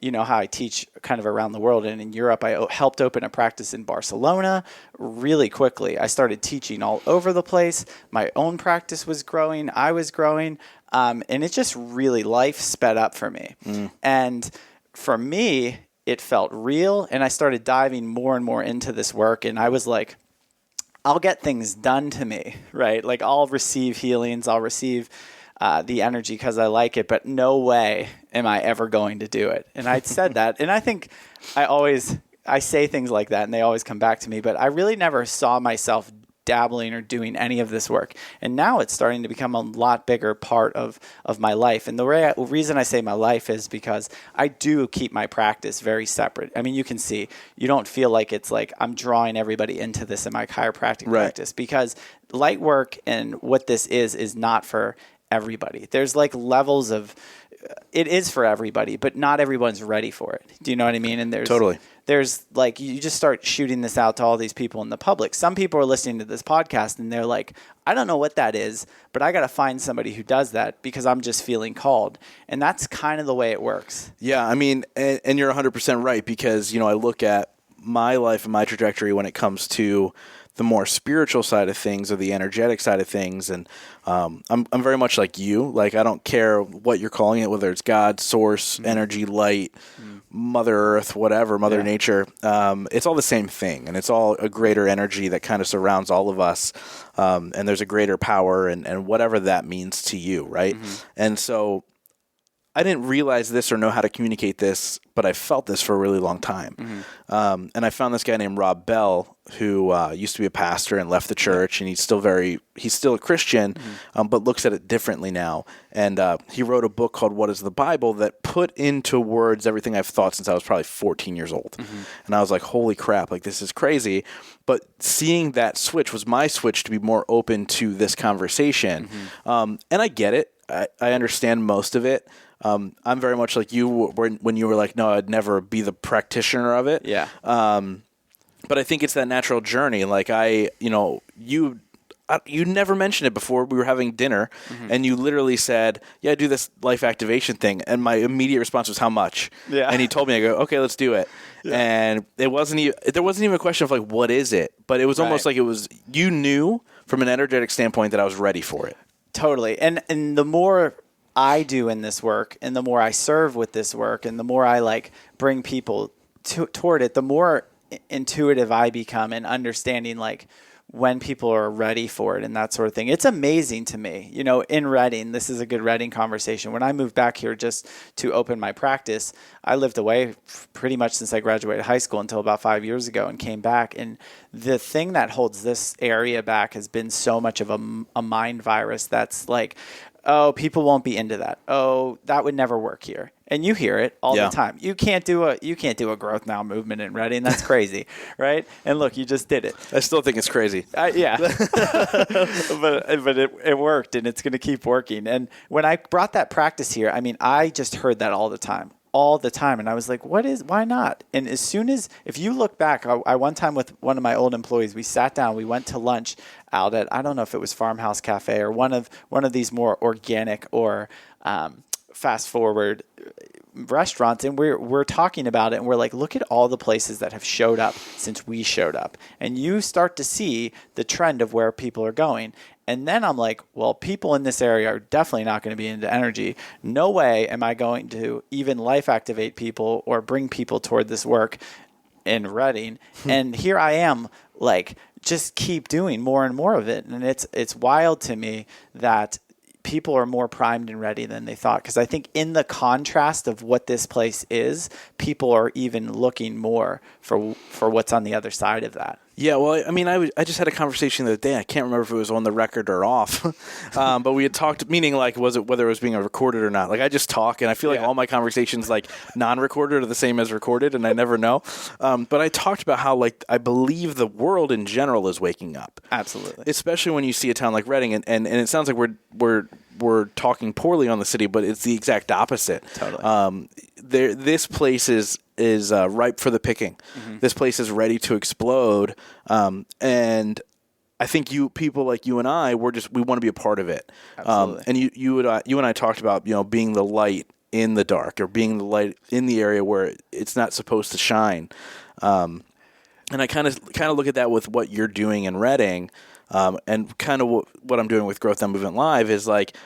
[SPEAKER 2] you know how I teach kind of around the world, and in Europe, I helped open a practice in Barcelona really quickly. I started teaching all over the place. My own practice was growing. I was growing. And it just really, life sped up for me. And for me, it felt real. And I started diving more and more into this work. And I was like, I'll get things done to me, right? Like I'll receive healings. I'll receive the energy because I like it, but no way am I ever going to do it. And I said that. And I think I say things like that and they always come back to me, but I really never saw myself dabbling or doing any of this work. And now it's starting to become a lot bigger part of my life. And the reason I say my life is because I do keep my practice very separate. I mean, you can see, you don't feel like it's like I'm drawing everybody into this in my chiropractic practice, because light work and what this is not for everybody. There's like levels of, it is for everybody, but not everyone's ready for it. Do you know what I mean? And there's like, you just start shooting this out to all these people in the public. Some people are listening to this podcast and they're like, I don't know what that is, but I got to find somebody who does that because I'm just feeling called. And that's kind of the way it works.
[SPEAKER 1] Yeah. I mean, and you're 100% right, because, you know, I look at my life and my trajectory when it comes to the more spiritual side of things or the energetic side of things. And I'm very much like you. Like, I don't care what you're calling it, whether it's God, source, energy, light, Mother Earth, whatever, Mother Nature. It's all the same thing. And it's all a greater energy that kind of surrounds all of us. And there's a greater power and whatever that means to you, right? And so I didn't realize this or know how to communicate this, but I felt this for a really long time. And I found this guy named Rob Bell, who used to be a pastor and left the church, and he's still a Christian, but looks at it differently now. And he wrote a book called What is the Bible that put into words everything I've thought since I was probably 14 years old. And I was like, holy crap, like this is crazy. But seeing that switch was my switch to be more open to this conversation. And I get it. I understand most of it. I'm very much like you when you were like, no, I'd never be the practitioner of it.
[SPEAKER 2] Yeah.
[SPEAKER 1] But I think it's that natural journey. Like you never mentioned it before we were having dinner, and you literally said, yeah, I do this life activation thing. And my immediate response was, how much? Yeah. And he told me, I go, okay, let's do it. Yeah. And there wasn't even a question of like, what is it? But it was almost like you knew from an energetic standpoint that I was ready for it.
[SPEAKER 2] Totally. And the more I do in this work, and the more I serve with this work, and the more I like bring people toward it, the more intuitive I become in understanding like when people are ready for it and that sort of thing. It's amazing to me. You know, in Reading, this is a good Reading conversation. When I moved back here just to open my practice, I lived away pretty much since I graduated high school until about 5 years ago and came back. And the thing that holds this area back has been so much of a mind virus that's like, oh, people won't be into that. Oh, that would never work here. And you hear it all the time. You can't do a growth now movement in Reading. That's crazy, right? And look, you just did it.
[SPEAKER 1] I still think it's crazy.
[SPEAKER 2] Yeah, but it worked, and it's going to keep working. And when I brought that practice here, I mean, I just heard that all the time. all the time. And I was like, why not? And if you look back, I one time with one of my old employees, we sat down, we went to lunch out at, I don't know if it was Farmhouse Cafe or one of these more organic or fast forward restaurants, and we're talking about it, and we're like, look at all the places that have showed up since we showed up, and you start to see the trend of where people are going. And then I'm like, well, people in this area are definitely not going to be into energy. No way am I going to even life activate people or bring people toward this work in Reading. And here I am, like, just keep doing more and more of it. And it's wild to me that people are more primed and ready than they thought. Because I think in the contrast of what this place is, people are even looking more for what's on the other side of that.
[SPEAKER 1] Yeah, well, I mean, I just had a conversation the other day. I can't remember if it was on the record or off, but we had talked, meaning like, whether it was being recorded or not. Like, I just talk, and I feel like all my conversations, like, non-recorded are the same as recorded, and I never know. But I talked about how, like, I believe the world in general is waking up.
[SPEAKER 2] Absolutely.
[SPEAKER 1] Especially when you see a town like Reading, and it sounds like we're talking poorly on the city, but it's the exact opposite.
[SPEAKER 2] Totally.
[SPEAKER 1] This place is ripe for the picking. Mm-hmm. This place is ready to explode, and I think people like you and I, we want to be a part of it.
[SPEAKER 2] Absolutely.
[SPEAKER 1] And you and I talked about, being the light in the dark, or being the light in the area where it's not supposed to shine. And I kind of look at that with what you're doing in Reading, and kind of what I'm doing with Growth and Movement Live is like,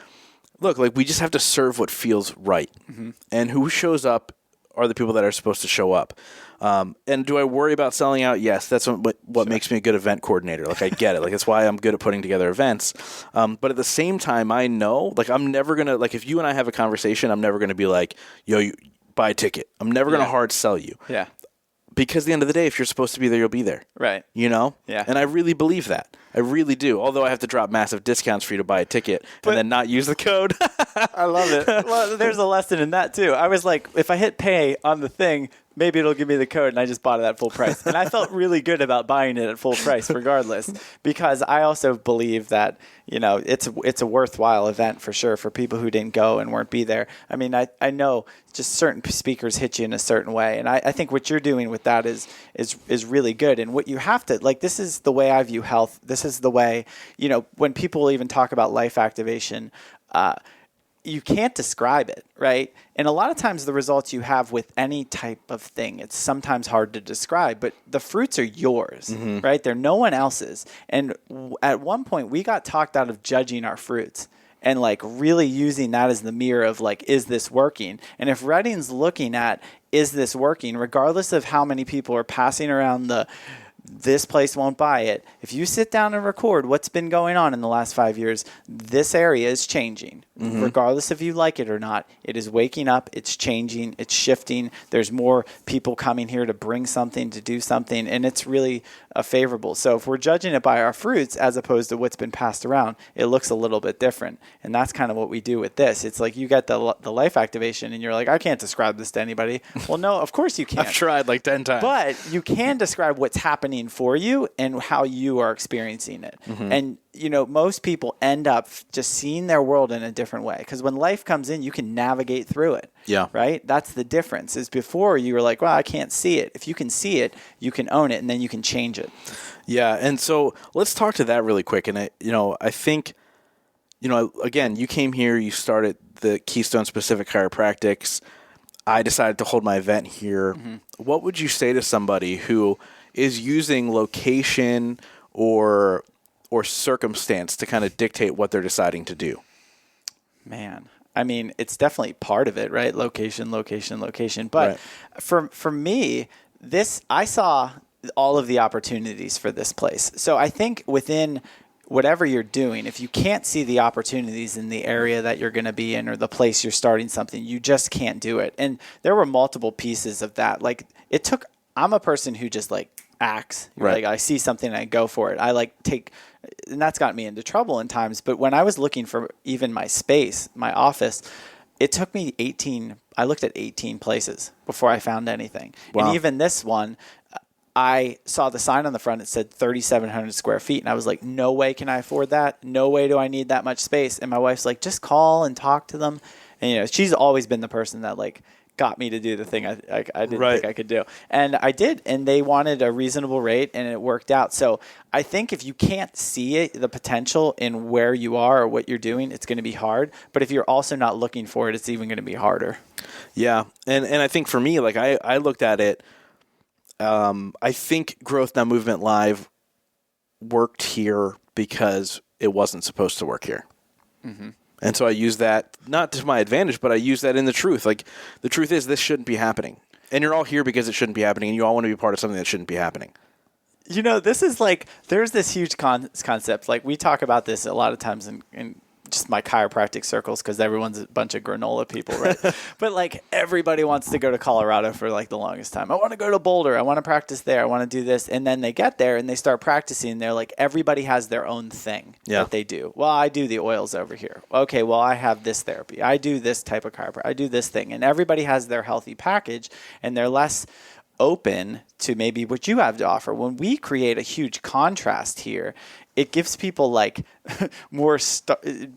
[SPEAKER 1] look, like, we just have to serve what feels right. Mm-hmm. And who shows up are the people that are supposed to show up. And do I worry about selling out? Yes, that's what makes me a good event coordinator. Like, I get it. Like, that's why I'm good at putting together events. But at the same time, I know, like, I'm never going to, like, if you and I have a conversation, I'm never going to be like, yo, you buy a ticket. I'm never going to hard sell you.
[SPEAKER 2] Yeah.
[SPEAKER 1] Because at the end of the day, if you're supposed to be there, you'll be there.
[SPEAKER 2] Right.
[SPEAKER 1] Yeah.
[SPEAKER 2] And
[SPEAKER 1] I really believe that. I really do. Although I have to drop massive discounts for you to buy a ticket and then not use the code.
[SPEAKER 2] I love it. Well, there's a lesson in that too. I was like, if I hit pay on the thing, maybe it'll give me the code, and I just bought it at full price. And I felt really good about buying it at full price regardless, because I also believe that, it's a worthwhile event for sure for people who didn't go and weren't be there. I mean, I know just certain speakers hit you in a certain way. And I think what you're doing with that is really good. And what you have to, like, this is the way I view health. This is the way, when people even talk about life activation, you can't describe it, right? And a lot of times the results you have with any type of thing, it's sometimes hard to describe, but the fruits are yours, mm-hmm. right? They're no one else's. And at one point we got talked out of judging our fruits and like really using that as the mirror of like, is this working? And if Reading's looking at, is this working? Regardless of how many people are passing around this place won't buy it. If you sit down and record what's been going on in the last 5 years, this area is changing. Mm-hmm. Regardless if you like it or not, it is waking up, it's changing, it's shifting. There's more people coming here to bring something, to do something, and it's really favorable. So if we're judging it by our fruits as opposed to what's been passed around, it looks a little bit different. And that's kind of what we do with this. It's like you get the life activation and you're like, I can't describe this to anybody. Well, no, of course you can't.
[SPEAKER 1] I've tried like 10 times.
[SPEAKER 2] But you can describe what's happening for you and how you are experiencing it. Mm-hmm. And most people end up just seeing their world in a different way, because when life comes in, you can navigate through it.
[SPEAKER 1] Yeah.
[SPEAKER 2] Right? That's the difference. Is before you were like, well, I can't see it. If you can see it, you can own it, and then you can change it.
[SPEAKER 1] Yeah. And so let's talk to that really quick. And I think, again, you came here, you started the Keystone Specific Chiropractics. I decided to hold my event here. Mm-hmm. What would you say to somebody who is using location or circumstance to kind of dictate what they're deciding to do?
[SPEAKER 2] Man, I mean, it's definitely part of it, right? Location. But right. For me, I saw all of the opportunities for this place. So I think within whatever you're doing, if you can't see the opportunities in the area that you're going to be in or the place you're starting something, you just can't do it. And there were multiple pieces of that. Like, I'm a person who just like acts.
[SPEAKER 1] Right.
[SPEAKER 2] Like, I see something and I go for it. And that's gotten me into trouble in times. But when I was looking for even my space, my office, it took me I looked at 18 places before I found anything. Wow. And even this one, I saw the sign on the front. It said 3,700 square feet. And I was like, no way can I afford that. No way do I need that much space. And my wife's like, just call and talk to them. And, she's always been the person that like got me to do the thing I didn't
[SPEAKER 1] Right.
[SPEAKER 2] think I could do. And I did. And they wanted a reasonable rate, and it worked out. So I think if you can't see it, the potential in where you are or what you're doing, it's going to be hard. But if you're also not looking for it, it's even going to be harder.
[SPEAKER 1] Yeah. And I think for me, like I looked at it, I think Growth Now Movement Live worked here because it wasn't supposed to work here. Mm-hmm. And so I use that, not to my advantage, but I use that in the truth. Like, the truth is, this shouldn't be happening. And you're all here because it shouldn't be happening, and you all want to be part of something that shouldn't be happening.
[SPEAKER 2] You know, this is like, there's this huge concept. Like, we talk about this a lot of times in just my chiropractic circles, because everyone's a bunch of granola people, right? But like, everybody wants to go to Colorado for like the longest time. I want to go to Boulder. I want to practice there. I want to do this. And then they get there and they start practicing. They're like, everybody has their own thing that they do. Well, I do the oils over here. Okay, well, I have this therapy. I do this type of chiropractic. I do this thing. And everybody has their healthy package, and they're less open to maybe what you have to offer. When we create a huge contrast here, it gives people like more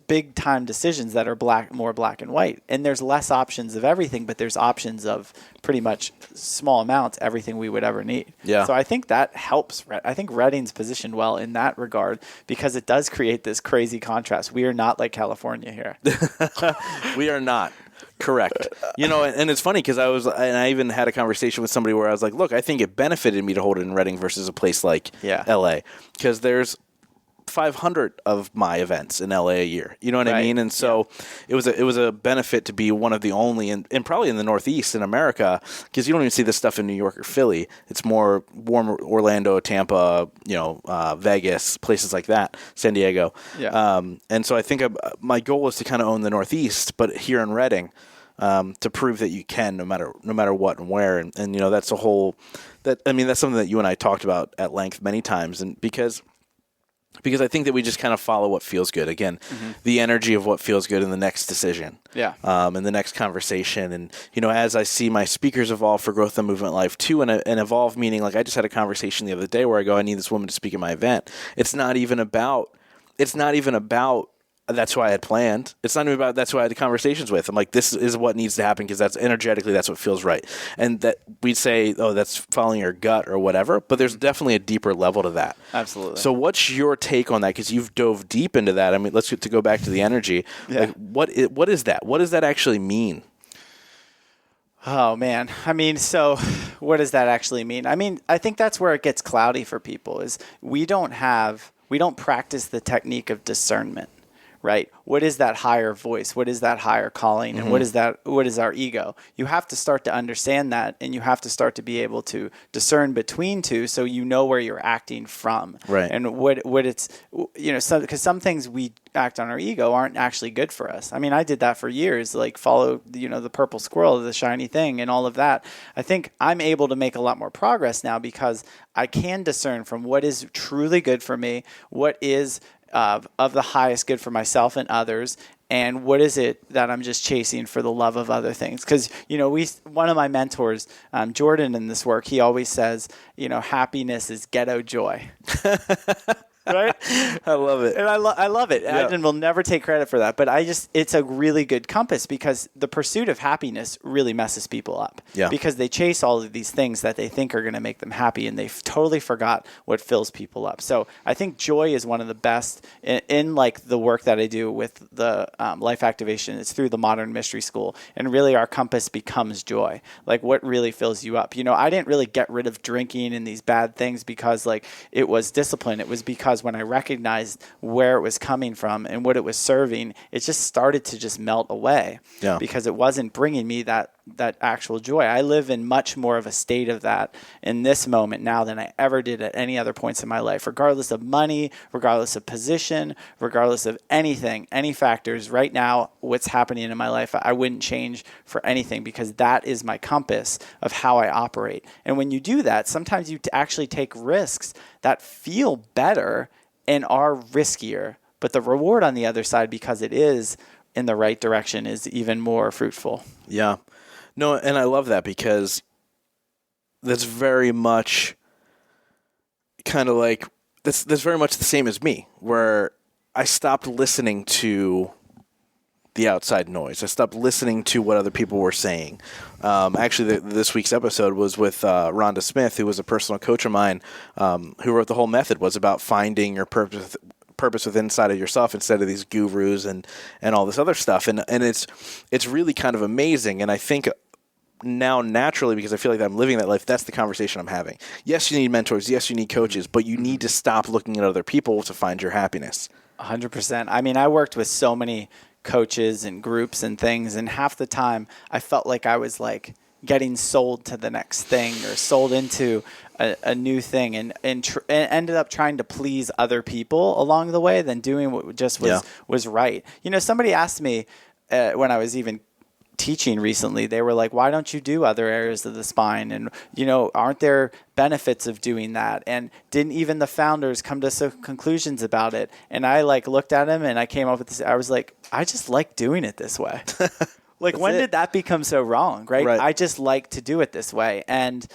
[SPEAKER 2] big time decisions that are more black and white. And there's less options of everything, but there's options of pretty much small amounts, everything we would ever need.
[SPEAKER 1] Yeah.
[SPEAKER 2] So I think that helps. I think Redding's positioned well in that regard, because it does create this crazy contrast. We are not like California here.
[SPEAKER 1] We are not. Correct. You know, and it's funny because I even had a conversation with somebody where I was like, look, I think it benefited me to hold it in Redding versus a place like LA, because there's 500 of my events in LA a year. You know what I mean? And so it was a benefit to be one of the only, and probably in the Northeast in America, because you don't even see this stuff in New York or Philly. It's more warm Orlando, Tampa, Vegas, places like that, San Diego. Yeah. And so I think my goal is to kind of own the Northeast, but here in Redding, to prove that you can no matter what and where. And that's that's something that you and I talked about at length many times. And because I think that we just kind of follow what feels good. Again, the energy of what feels good in the next decision. Yeah. In the next conversation. And, as I see my speakers evolve for Growth and Movement Life too, and evolve meaning, like, I just had a conversation the other day where I go, I need this woman to speak at my event. It's not even about that's who I had planned. It's not even about that's who I had conversations with. I'm like, this is what needs to happen because that's energetically, that's what feels right. And that we'd say, oh, that's following your gut or whatever, but there's definitely a deeper level to that.
[SPEAKER 2] Absolutely.
[SPEAKER 1] So what's your take on that? Because you've dove deep into that. I mean, let's go back to the energy. Yeah. Like, what is that? What does that actually mean?
[SPEAKER 2] Oh, man. I mean, so what does that actually mean? I mean, I think that's where it gets cloudy for people is we don't practice the technique of discernment. Right? What is that higher voice? What is that higher calling? And what is our ego? You have to start to understand that, and you have to start to be able to discern between two, so you know where you're acting from. Right. And what it's, because some things we act on our ego aren't actually good for us. I mean, I did that for years, like follow, the purple squirrel, the shiny thing, and all of that. I think I'm able to make a lot more progress now because I can discern from what is truly good for me, what is of the highest good for myself and others, and what is it that I'm just chasing for the love of other things. Because, one of my mentors, Jordan, in this work, he always says, happiness is ghetto joy. Right?
[SPEAKER 1] I love it.
[SPEAKER 2] And I love it. Yeah. And will never take credit for that. But it's a really good compass because the pursuit of happiness really messes people up. Yeah. Because they chase all of these things that they think are going to make them happy, and they've totally forgot what fills people up. So I think joy is one of the best in like the work that I do with the life activation. It's through the Modern Mystery School. And really our compass becomes joy. Like what really fills you up. I didn't really get rid of drinking and these bad things because like it was discipline. It was because when I recognized where it was coming from and what it was serving, it just started to just melt away because it wasn't bringing me that actual joy. I live in much more of a state of that in this moment now than I ever did at any other points in my life, regardless of money, regardless of position, regardless of anything, any factors. Right now, what's happening in my life, I wouldn't change for anything because that is my compass of how I operate. And when you do that, sometimes you actually take risks that feel better and are riskier, but the reward on the other side, because it is in the right direction, is even more fruitful.
[SPEAKER 1] Yeah. No, and I love that because that's very much kind of like, that's very much the same as me, where I stopped listening to the outside noise. I stopped listening to what other people were saying. Actually, this week's episode was with Rhonda Smith, who was a personal coach of mine, who wrote the whole method, was about finding your purpose within inside of yourself instead of these gurus and all this other stuff. And it's really kind of amazing. And I think now naturally, because I feel like I'm living that life, that's the conversation I'm having. Yes, you need mentors. Yes, you need coaches, but you need to stop looking at other people to find your happiness.
[SPEAKER 2] 100%. I mean, I worked with so many coaches and groups and things, and half the time I felt like I was like getting sold to the next thing or sold into a new thing, and ended up trying to please other people along the way than doing what just was right. You know, somebody asked me when I was even teaching recently, they were like, why don't you do other areas of the spine? And, you know, aren't there benefits of doing that? And didn't even the founders come to some conclusions about it? And I like looked at him and I came up with this. I was like, I just like doing it this way. Like, when did that become so wrong? Right? I just like to do it this way. And,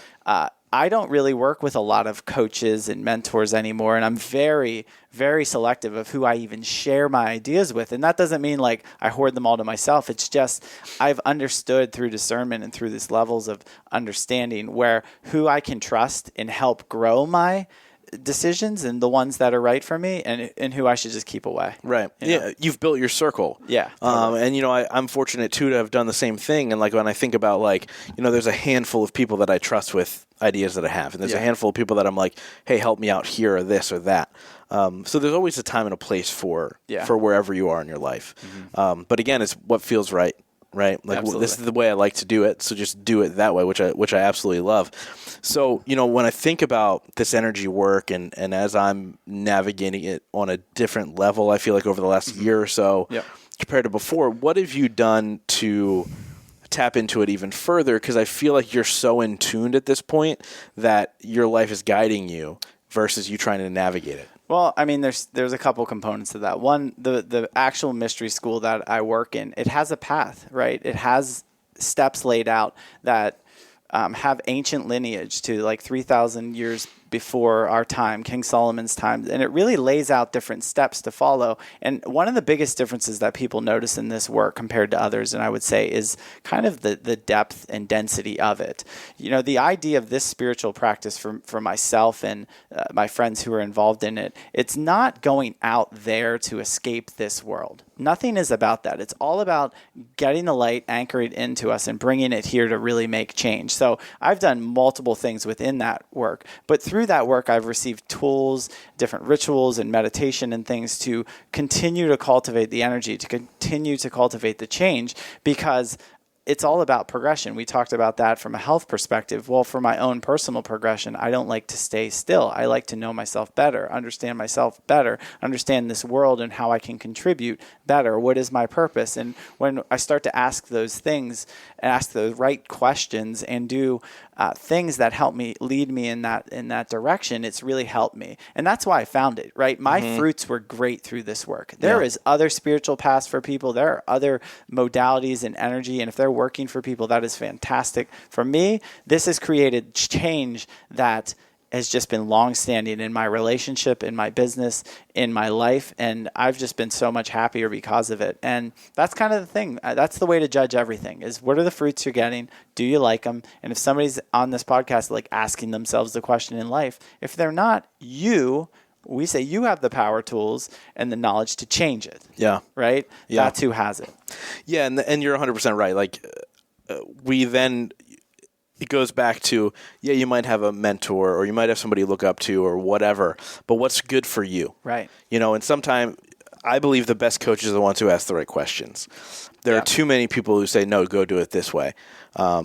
[SPEAKER 2] I don't really work with a lot of coaches and mentors anymore, and I'm very, very selective of who I even share my ideas with. And that doesn't mean like I hoard them all to myself. It's just I've understood through discernment and through these levels of understanding where who I can trust and help grow my decisions and the ones that are right for me, and who I should just keep away.
[SPEAKER 1] Right. Yeah. You've built your circle.
[SPEAKER 2] Yeah. Totally.
[SPEAKER 1] And, you know, I'm fortunate, too, to have done the same thing. And, like, when I think about, like, you know, there's a handful of people that I trust with ideas that I have. And there's a handful of people that I'm like, hey, help me out here or this or that. So there's always a time and a place for wherever you are in your life. Mm-hmm. But, again, it's what feels right. Right? Like, this is the way I like to do it, so just do it that way, which I absolutely love. So, you know, when I think about this energy work and as I'm navigating it on a different level, I feel like over the last year or so, compared to before, what have you done to tap into it even further? Because I feel like you're so in tune at this point that your life is guiding you versus you trying to navigate it.
[SPEAKER 2] Well, I mean, there's a couple components to that. One, the actual mystery school that I work in, it has a path, right? It has steps laid out that have ancient lineage to like 3,000 years before our time, King Solomon's time. And it really lays out different steps to follow. And one of the biggest differences that people notice in this work compared to others, and I would say, is kind of the depth and density of it. You know, the idea of this spiritual practice for myself and my friends who are involved in it, it's not going out there to escape this world. Nothing is about that. It's all about getting the light anchored into us and bringing it here to really make change. So I've done multiple things within that work, but through that work, I've received tools, different rituals and meditation and things to continue to cultivate the energy, to continue to cultivate the change, because it's all about progression. We talked about that from a health perspective. Well, for my own personal progression, I don't like to stay still. I like to know myself better, understand myself better, understand this world and how I can contribute better. What is my purpose? And when I start to ask those things, ask the right questions, and do things that help me, lead me in that direction, it's really helped me. And that's why I found it, right? My fruits were great through this work. There is other spiritual paths for people. There are other modalities and energy. And if they're working for people, that is fantastic. For me, this has created change that has just been long-standing in my relationship, in my business, in my life, and I've just been so much happier because of it. And that's kind of the thing. That's the way to judge everything, is what are the fruits you're getting? Do you like them? And if somebody's on this podcast like asking themselves the question in life, if they're not, we say you have the power tools and the knowledge to change it. Yeah. Right? Yeah. That's who has it.
[SPEAKER 1] Yeah, and you're 100% right. Like, it goes back to, you might have a mentor or you might have somebody you look up to or whatever, but what's good for you?
[SPEAKER 2] Right.
[SPEAKER 1] You know, and sometimes I believe the best coaches are the ones who ask the right questions. There are too many people who say, no, go do it this way,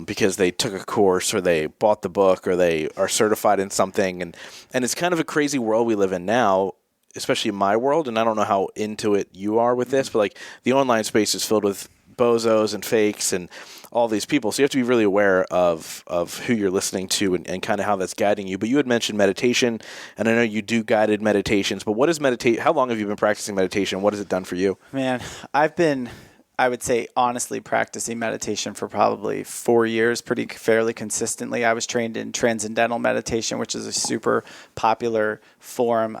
[SPEAKER 1] because they took a course or they bought the book or they are certified in something. And it's kind of a crazy world we live in now, especially in my world. And I don't know how into it you are with this, but like the online space is filled with bozos and fakes and all these people. So you have to be really aware of who you're listening to and kind of how that's guiding you. But you had mentioned meditation, and I know you do guided meditations, but what is meditation? How long have you been practicing meditation? What has it done for you?
[SPEAKER 2] Man, I've been, I would say, honestly practicing meditation for probably 4 years, fairly consistently. I was trained in transcendental meditation, which is a super popular form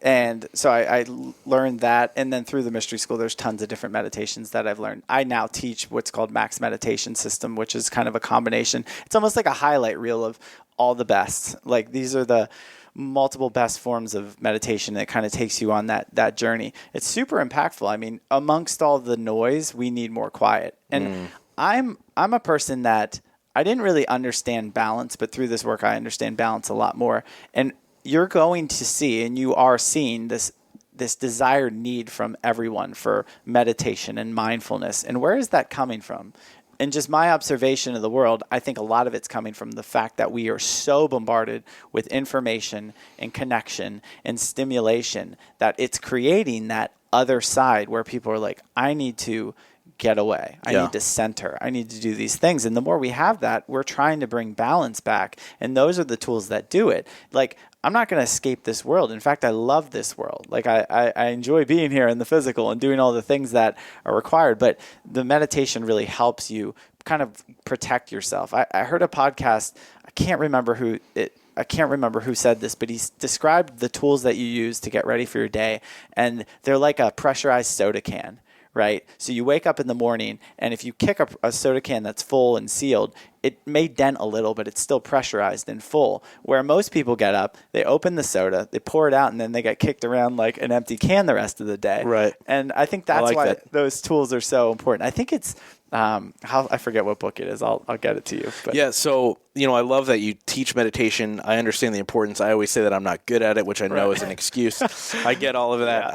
[SPEAKER 2] And so I learned that. And then through the mystery school, there's tons of different meditations that I've learned. I now teach what's called Max Meditation System, which is kind of a combination. It's almost like a highlight reel of all the best. Like these are the multiple best forms of meditation that kind of takes you on that journey. It's super impactful. I mean, amongst all the noise, we need more quiet. And I'm a person that I didn't really understand balance, but through this work, I understand balance a lot more. And you're going to see, and you are seeing this desired need from everyone for meditation and mindfulness. And where is that coming from? And just my observation of the world, I think a lot of it's coming from the fact that we are so bombarded with information and connection and stimulation that it's creating that other side where people are like, I need to get away. I need to center. I need to do these things. And the more we have that, we're trying to bring balance back. And those are the tools that do it. Like, I'm not going to escape this world. In fact, I love this world. Like I enjoy being here in the physical and doing all the things that are required. But the meditation really helps you kind of protect yourself. I heard a podcast. I can't remember who said this, but he described the tools that you use to get ready for your day. And they're like a pressurized soda can. Right? So you wake up in the morning, and if you kick a soda can that's full and sealed, it may dent a little, but it's still pressurized and full. Where most people get up, they open the soda, they pour it out, and then they get kicked around like an empty can the rest of the day.
[SPEAKER 1] Right.
[SPEAKER 2] And I think that's why those tools are so important. I think it's I forget what book it is. I'll get it to you. But.
[SPEAKER 1] Yeah. So, I love that you teach meditation. I understand the importance. I always say that I'm not good at it, which I know is an excuse. I get all of that.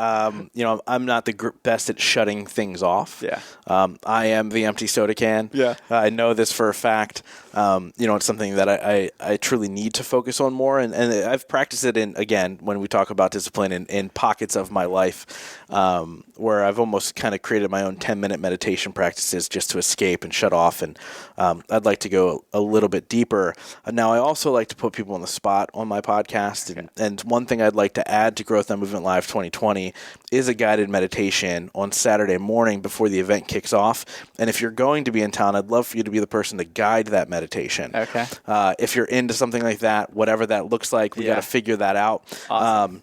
[SPEAKER 1] Yeah. I'm not the best at shutting things off. Yeah. I am the empty soda can. Yeah. I know this for a fact. It's something that I truly need to focus on more. And I've practiced it again, when we talk about discipline in pockets of my life, where I've almost kind of created my own 10-minute meditation practices just to escape and shut off. And I'd like to go a little bit deeper. Now, I also like to put people on the spot on my podcast. Okay. And one thing I'd like to add to Growth and Movement Live 2020 is a guided meditation on Saturday morning before the event kicks off. And if you're going to be in town, I'd love for you to be the person to guide that meditation. Okay. If you're into something like that, whatever that looks like, we got to figure that out. Awesome.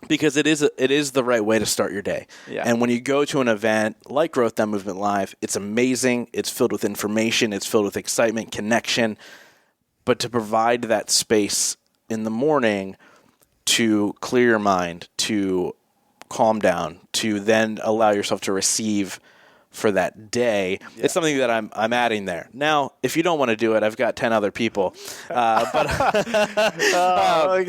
[SPEAKER 1] Because it is the right way to start your day. Yeah. And when you go to an event like Growth and Movement Live, it's amazing. It's filled with information. It's filled with excitement, connection. But to provide that space in the morning to clear your mind, to calm down, to then allow yourself to receive for that day. Yeah. It's something that I'm adding there. Now, if you don't want to do it, I've got 10 other people.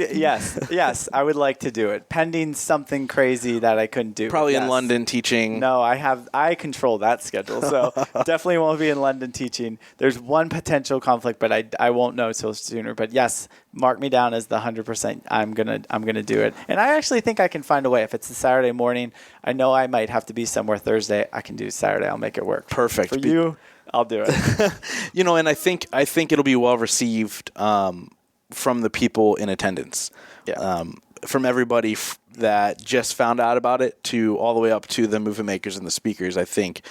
[SPEAKER 1] Yes, I would like to do it. Pending something crazy that I couldn't do. Probably in London teaching.
[SPEAKER 2] No, I control that schedule. So definitely won't be in London teaching. There's one potential conflict, but I won't know till sooner. But yes, mark me down as the 100%. I'm gonna do it. And I actually think I can find a way. If it's a Saturday morning, I know I might have to be somewhere Thursday. I can do Saturday. I'll make it work.
[SPEAKER 1] Perfect.
[SPEAKER 2] For you, I'll do it.
[SPEAKER 1] And I think it'll be well received from the people in attendance. Yeah. From everybody that just found out about it to all the way up to the movement makers and the speakers. I think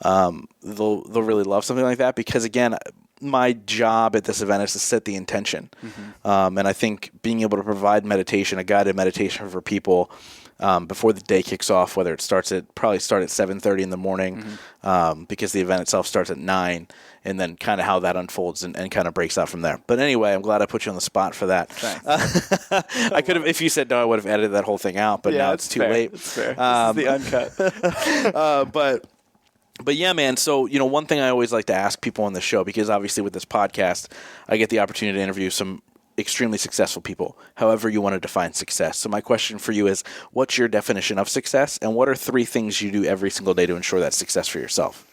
[SPEAKER 1] they'll really love something like that because, again, my job at this event is to set the intention. Mm-hmm. And I think being able to provide meditation, a guided meditation for people before the day kicks off, whether it probably start at 7:30 in the morning, mm-hmm. Because the event itself starts at 9, and then kind of how that unfolds and kind of breaks out from there. But anyway, I'm glad I put you on the spot for that. Thanks. I could have, if you said no, I would have edited that whole thing out, but now it's too late.
[SPEAKER 2] It's fair. This is the
[SPEAKER 1] uncut. But yeah, man, so, one thing I always like to ask people on the show, because obviously with this podcast, I get the opportunity to interview some extremely successful people, however you want to define success. So my question for you is, what's your definition of success, and what are 3 things you do every single day to ensure that success for yourself?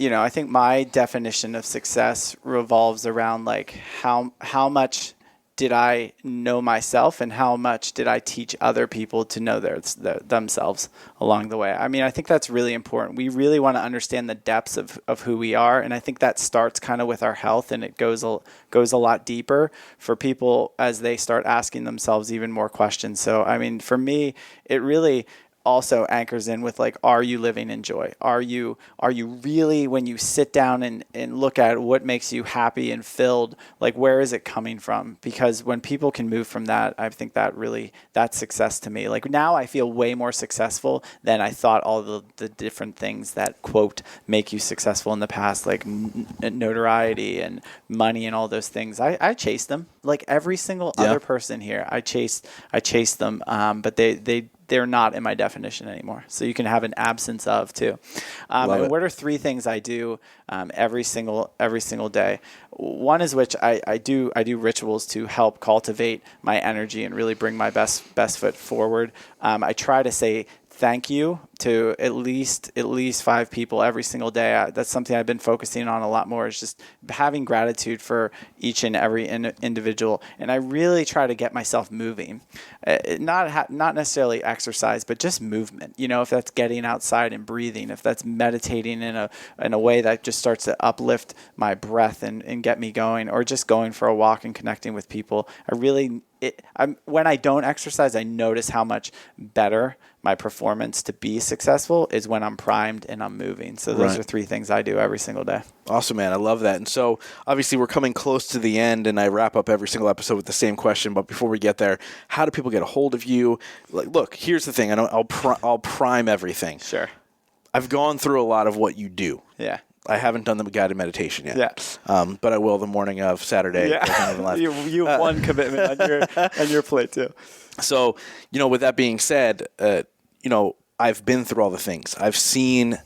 [SPEAKER 2] I think my definition of success revolves around like how much did I know myself and how much did I teach other people to know themselves along the way. I mean, I think that's really important. We really want to understand the depths of who we are, and I think that starts kind of with our health, and it goes a lot deeper for people as they start asking themselves even more questions. So, I mean, for me, it really also anchors in with like, are you living in joy? Are you really, when you sit down and look at what makes you happy and filled, like where is it coming from? Because when people can move from that, I think that's success to me. Like now I feel way more successful than I thought all the different things that quote make you successful in the past, like notoriety and money and all those things. I chase them like every single other person here. I chase them, but they're not in my definition anymore. So you can have an absence of too. And what are 3 things I do every single day? One is which I do rituals to help cultivate my energy and really bring my best foot forward. I try to say thank you to at least 5 people every single day. That's something I've been focusing on a lot more, is just having gratitude for each and every individual. And I really try to get myself moving, not necessarily exercise, but just movement. You know, if that's getting outside and breathing, if that's meditating in a way that just starts to uplift my breath and get me going, or just going for a walk and connecting with people. When I don't exercise, I notice how much better my performance to be successful is when I'm primed and I'm moving. So those are 3 things I do every single day.
[SPEAKER 1] Awesome, man. I love that. And so obviously we're coming close to the end, and I wrap up every single episode with the same question. But before we get there, how do people get a hold of you? Like, look, here's the thing. I'll prime everything.
[SPEAKER 2] Sure.
[SPEAKER 1] I've gone through a lot of what you do.
[SPEAKER 2] Yeah.
[SPEAKER 1] I haven't done the guided meditation yet.
[SPEAKER 2] Yeah.
[SPEAKER 1] But I will the morning of Saturday.
[SPEAKER 2] Yeah. You have one commitment on your plate too.
[SPEAKER 1] So, with that being said, I've been through all the things. I've seen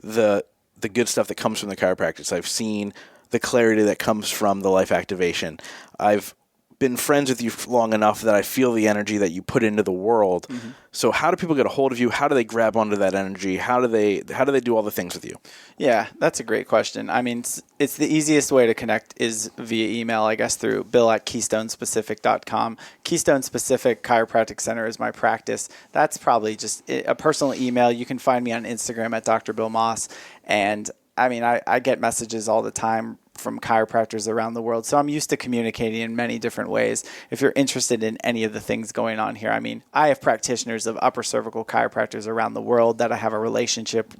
[SPEAKER 1] the good stuff that comes from the chiropractic. I've seen the clarity that comes from the life activation. I've been friends with you long enough that I feel the energy that you put into the world. Mm-hmm. So how do people get a hold of you? How do they grab onto that energy? How do they do all the things with you?
[SPEAKER 2] Yeah, that's a great question. I mean, it's the easiest way to connect is via email, I guess, through bill@keystoneспecific.com. Keystone Specific Chiropractic Center is my practice. That's probably just a personal email. You can find me on Instagram at Dr. Bill Moss. And I mean, I get messages all the time from chiropractors around the world. So I'm used to communicating in many different ways. If you're interested in any of the things going on here, I mean, I have practitioners of upper cervical chiropractors around the world that I have a relationship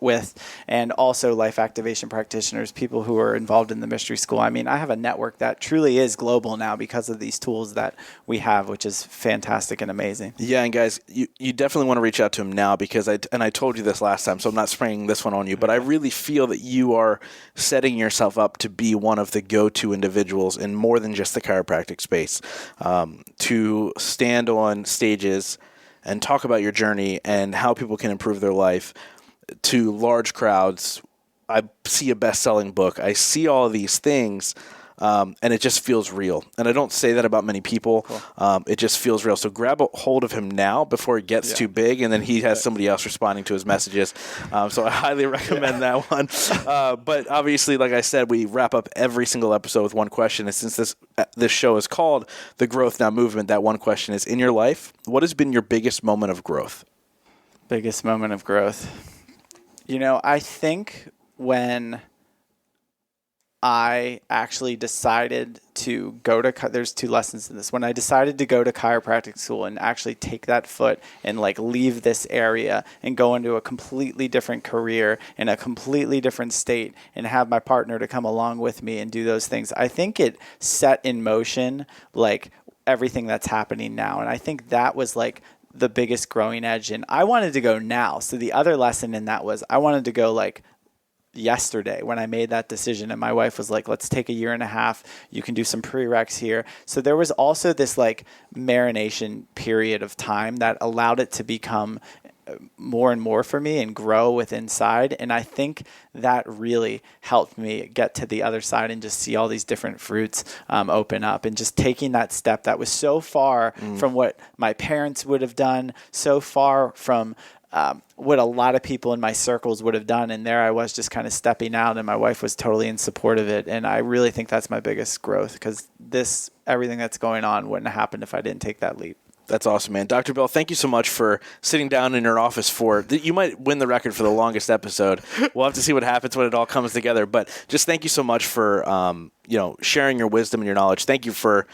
[SPEAKER 2] with, and also life activation practitioners, people who are involved in the mystery school. I mean, I have a network that truly is global now because of these tools that we have, which is fantastic and amazing.
[SPEAKER 1] Yeah, and guys, you definitely want to reach out to him now, because I told you this last time, so I'm not spraying this one on you, but I really feel that you are setting yourself up to be one of the go-to individuals in more than just the chiropractic space, to stand on stages and talk about your journey and how people can improve their life to large crowds. I see a best-selling book. I see all of these things, and it just feels real. And I don't say that about many people. Cool. It just feels real. So grab a hold of him now before it gets too big, and then he has somebody else responding to his messages. So I highly recommend that one. But obviously, like I said, we wrap up every single episode with one question. And since this show is called The Growth Now Movement, that one question is, in your life, what has been your biggest moment of growth?
[SPEAKER 2] Biggest moment of growth. I think when I actually decided to go to, there's 2 lessons in this. When I decided to go to chiropractic school and actually take that foot and leave this area and go into a completely different career in a completely different state and have my partner to come along with me and do those things, I think it set in motion everything that's happening now. And I think that was the biggest growing edge. And I wanted to go now. So the other lesson in that was I wanted to go yesterday when I made that decision, and my wife was like, let's take a year and a half. You can do some prereqs here. So there was also this marination period of time that allowed it to become more and more for me and grow with inside. And I think that really helped me get to the other side and just see all these different fruits open up, and just taking that step that was so far from what my parents would have done, so far from what a lot of people in my circles would have done. And there I was just kind of stepping out, and my wife was totally in support of it. And I really think that's my biggest growth, because everything that's going on wouldn't have happened if I didn't take that leap.
[SPEAKER 1] That's awesome, man. Dr. Bill, thank you so much for sitting down in your office you might win the record for the longest episode. We'll have to see what happens when it all comes together. But just thank you so much for, sharing your wisdom and your knowledge. Thank you for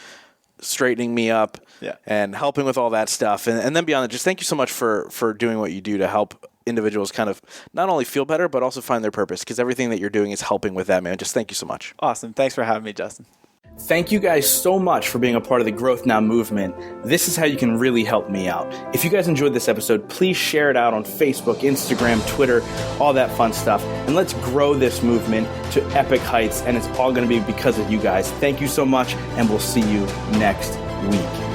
[SPEAKER 1] straightening me up
[SPEAKER 2] Yeah.
[SPEAKER 1] and helping with all that stuff. And then beyond that, just thank you so much for doing what you do to help individuals kind of not only feel better, but also find their purpose, because everything that you're doing is helping with that, man. Just thank you so much.
[SPEAKER 2] Awesome. Thanks for having me, Justin.
[SPEAKER 1] Thank you guys so much for being a part of the Growth Now movement. This is how you can really help me out. If you guys enjoyed this episode, please share it out on Facebook, Instagram, Twitter, all that fun stuff. And let's grow this movement to epic heights. And it's all going to be because of you guys. Thank you so much, and we'll see you next week.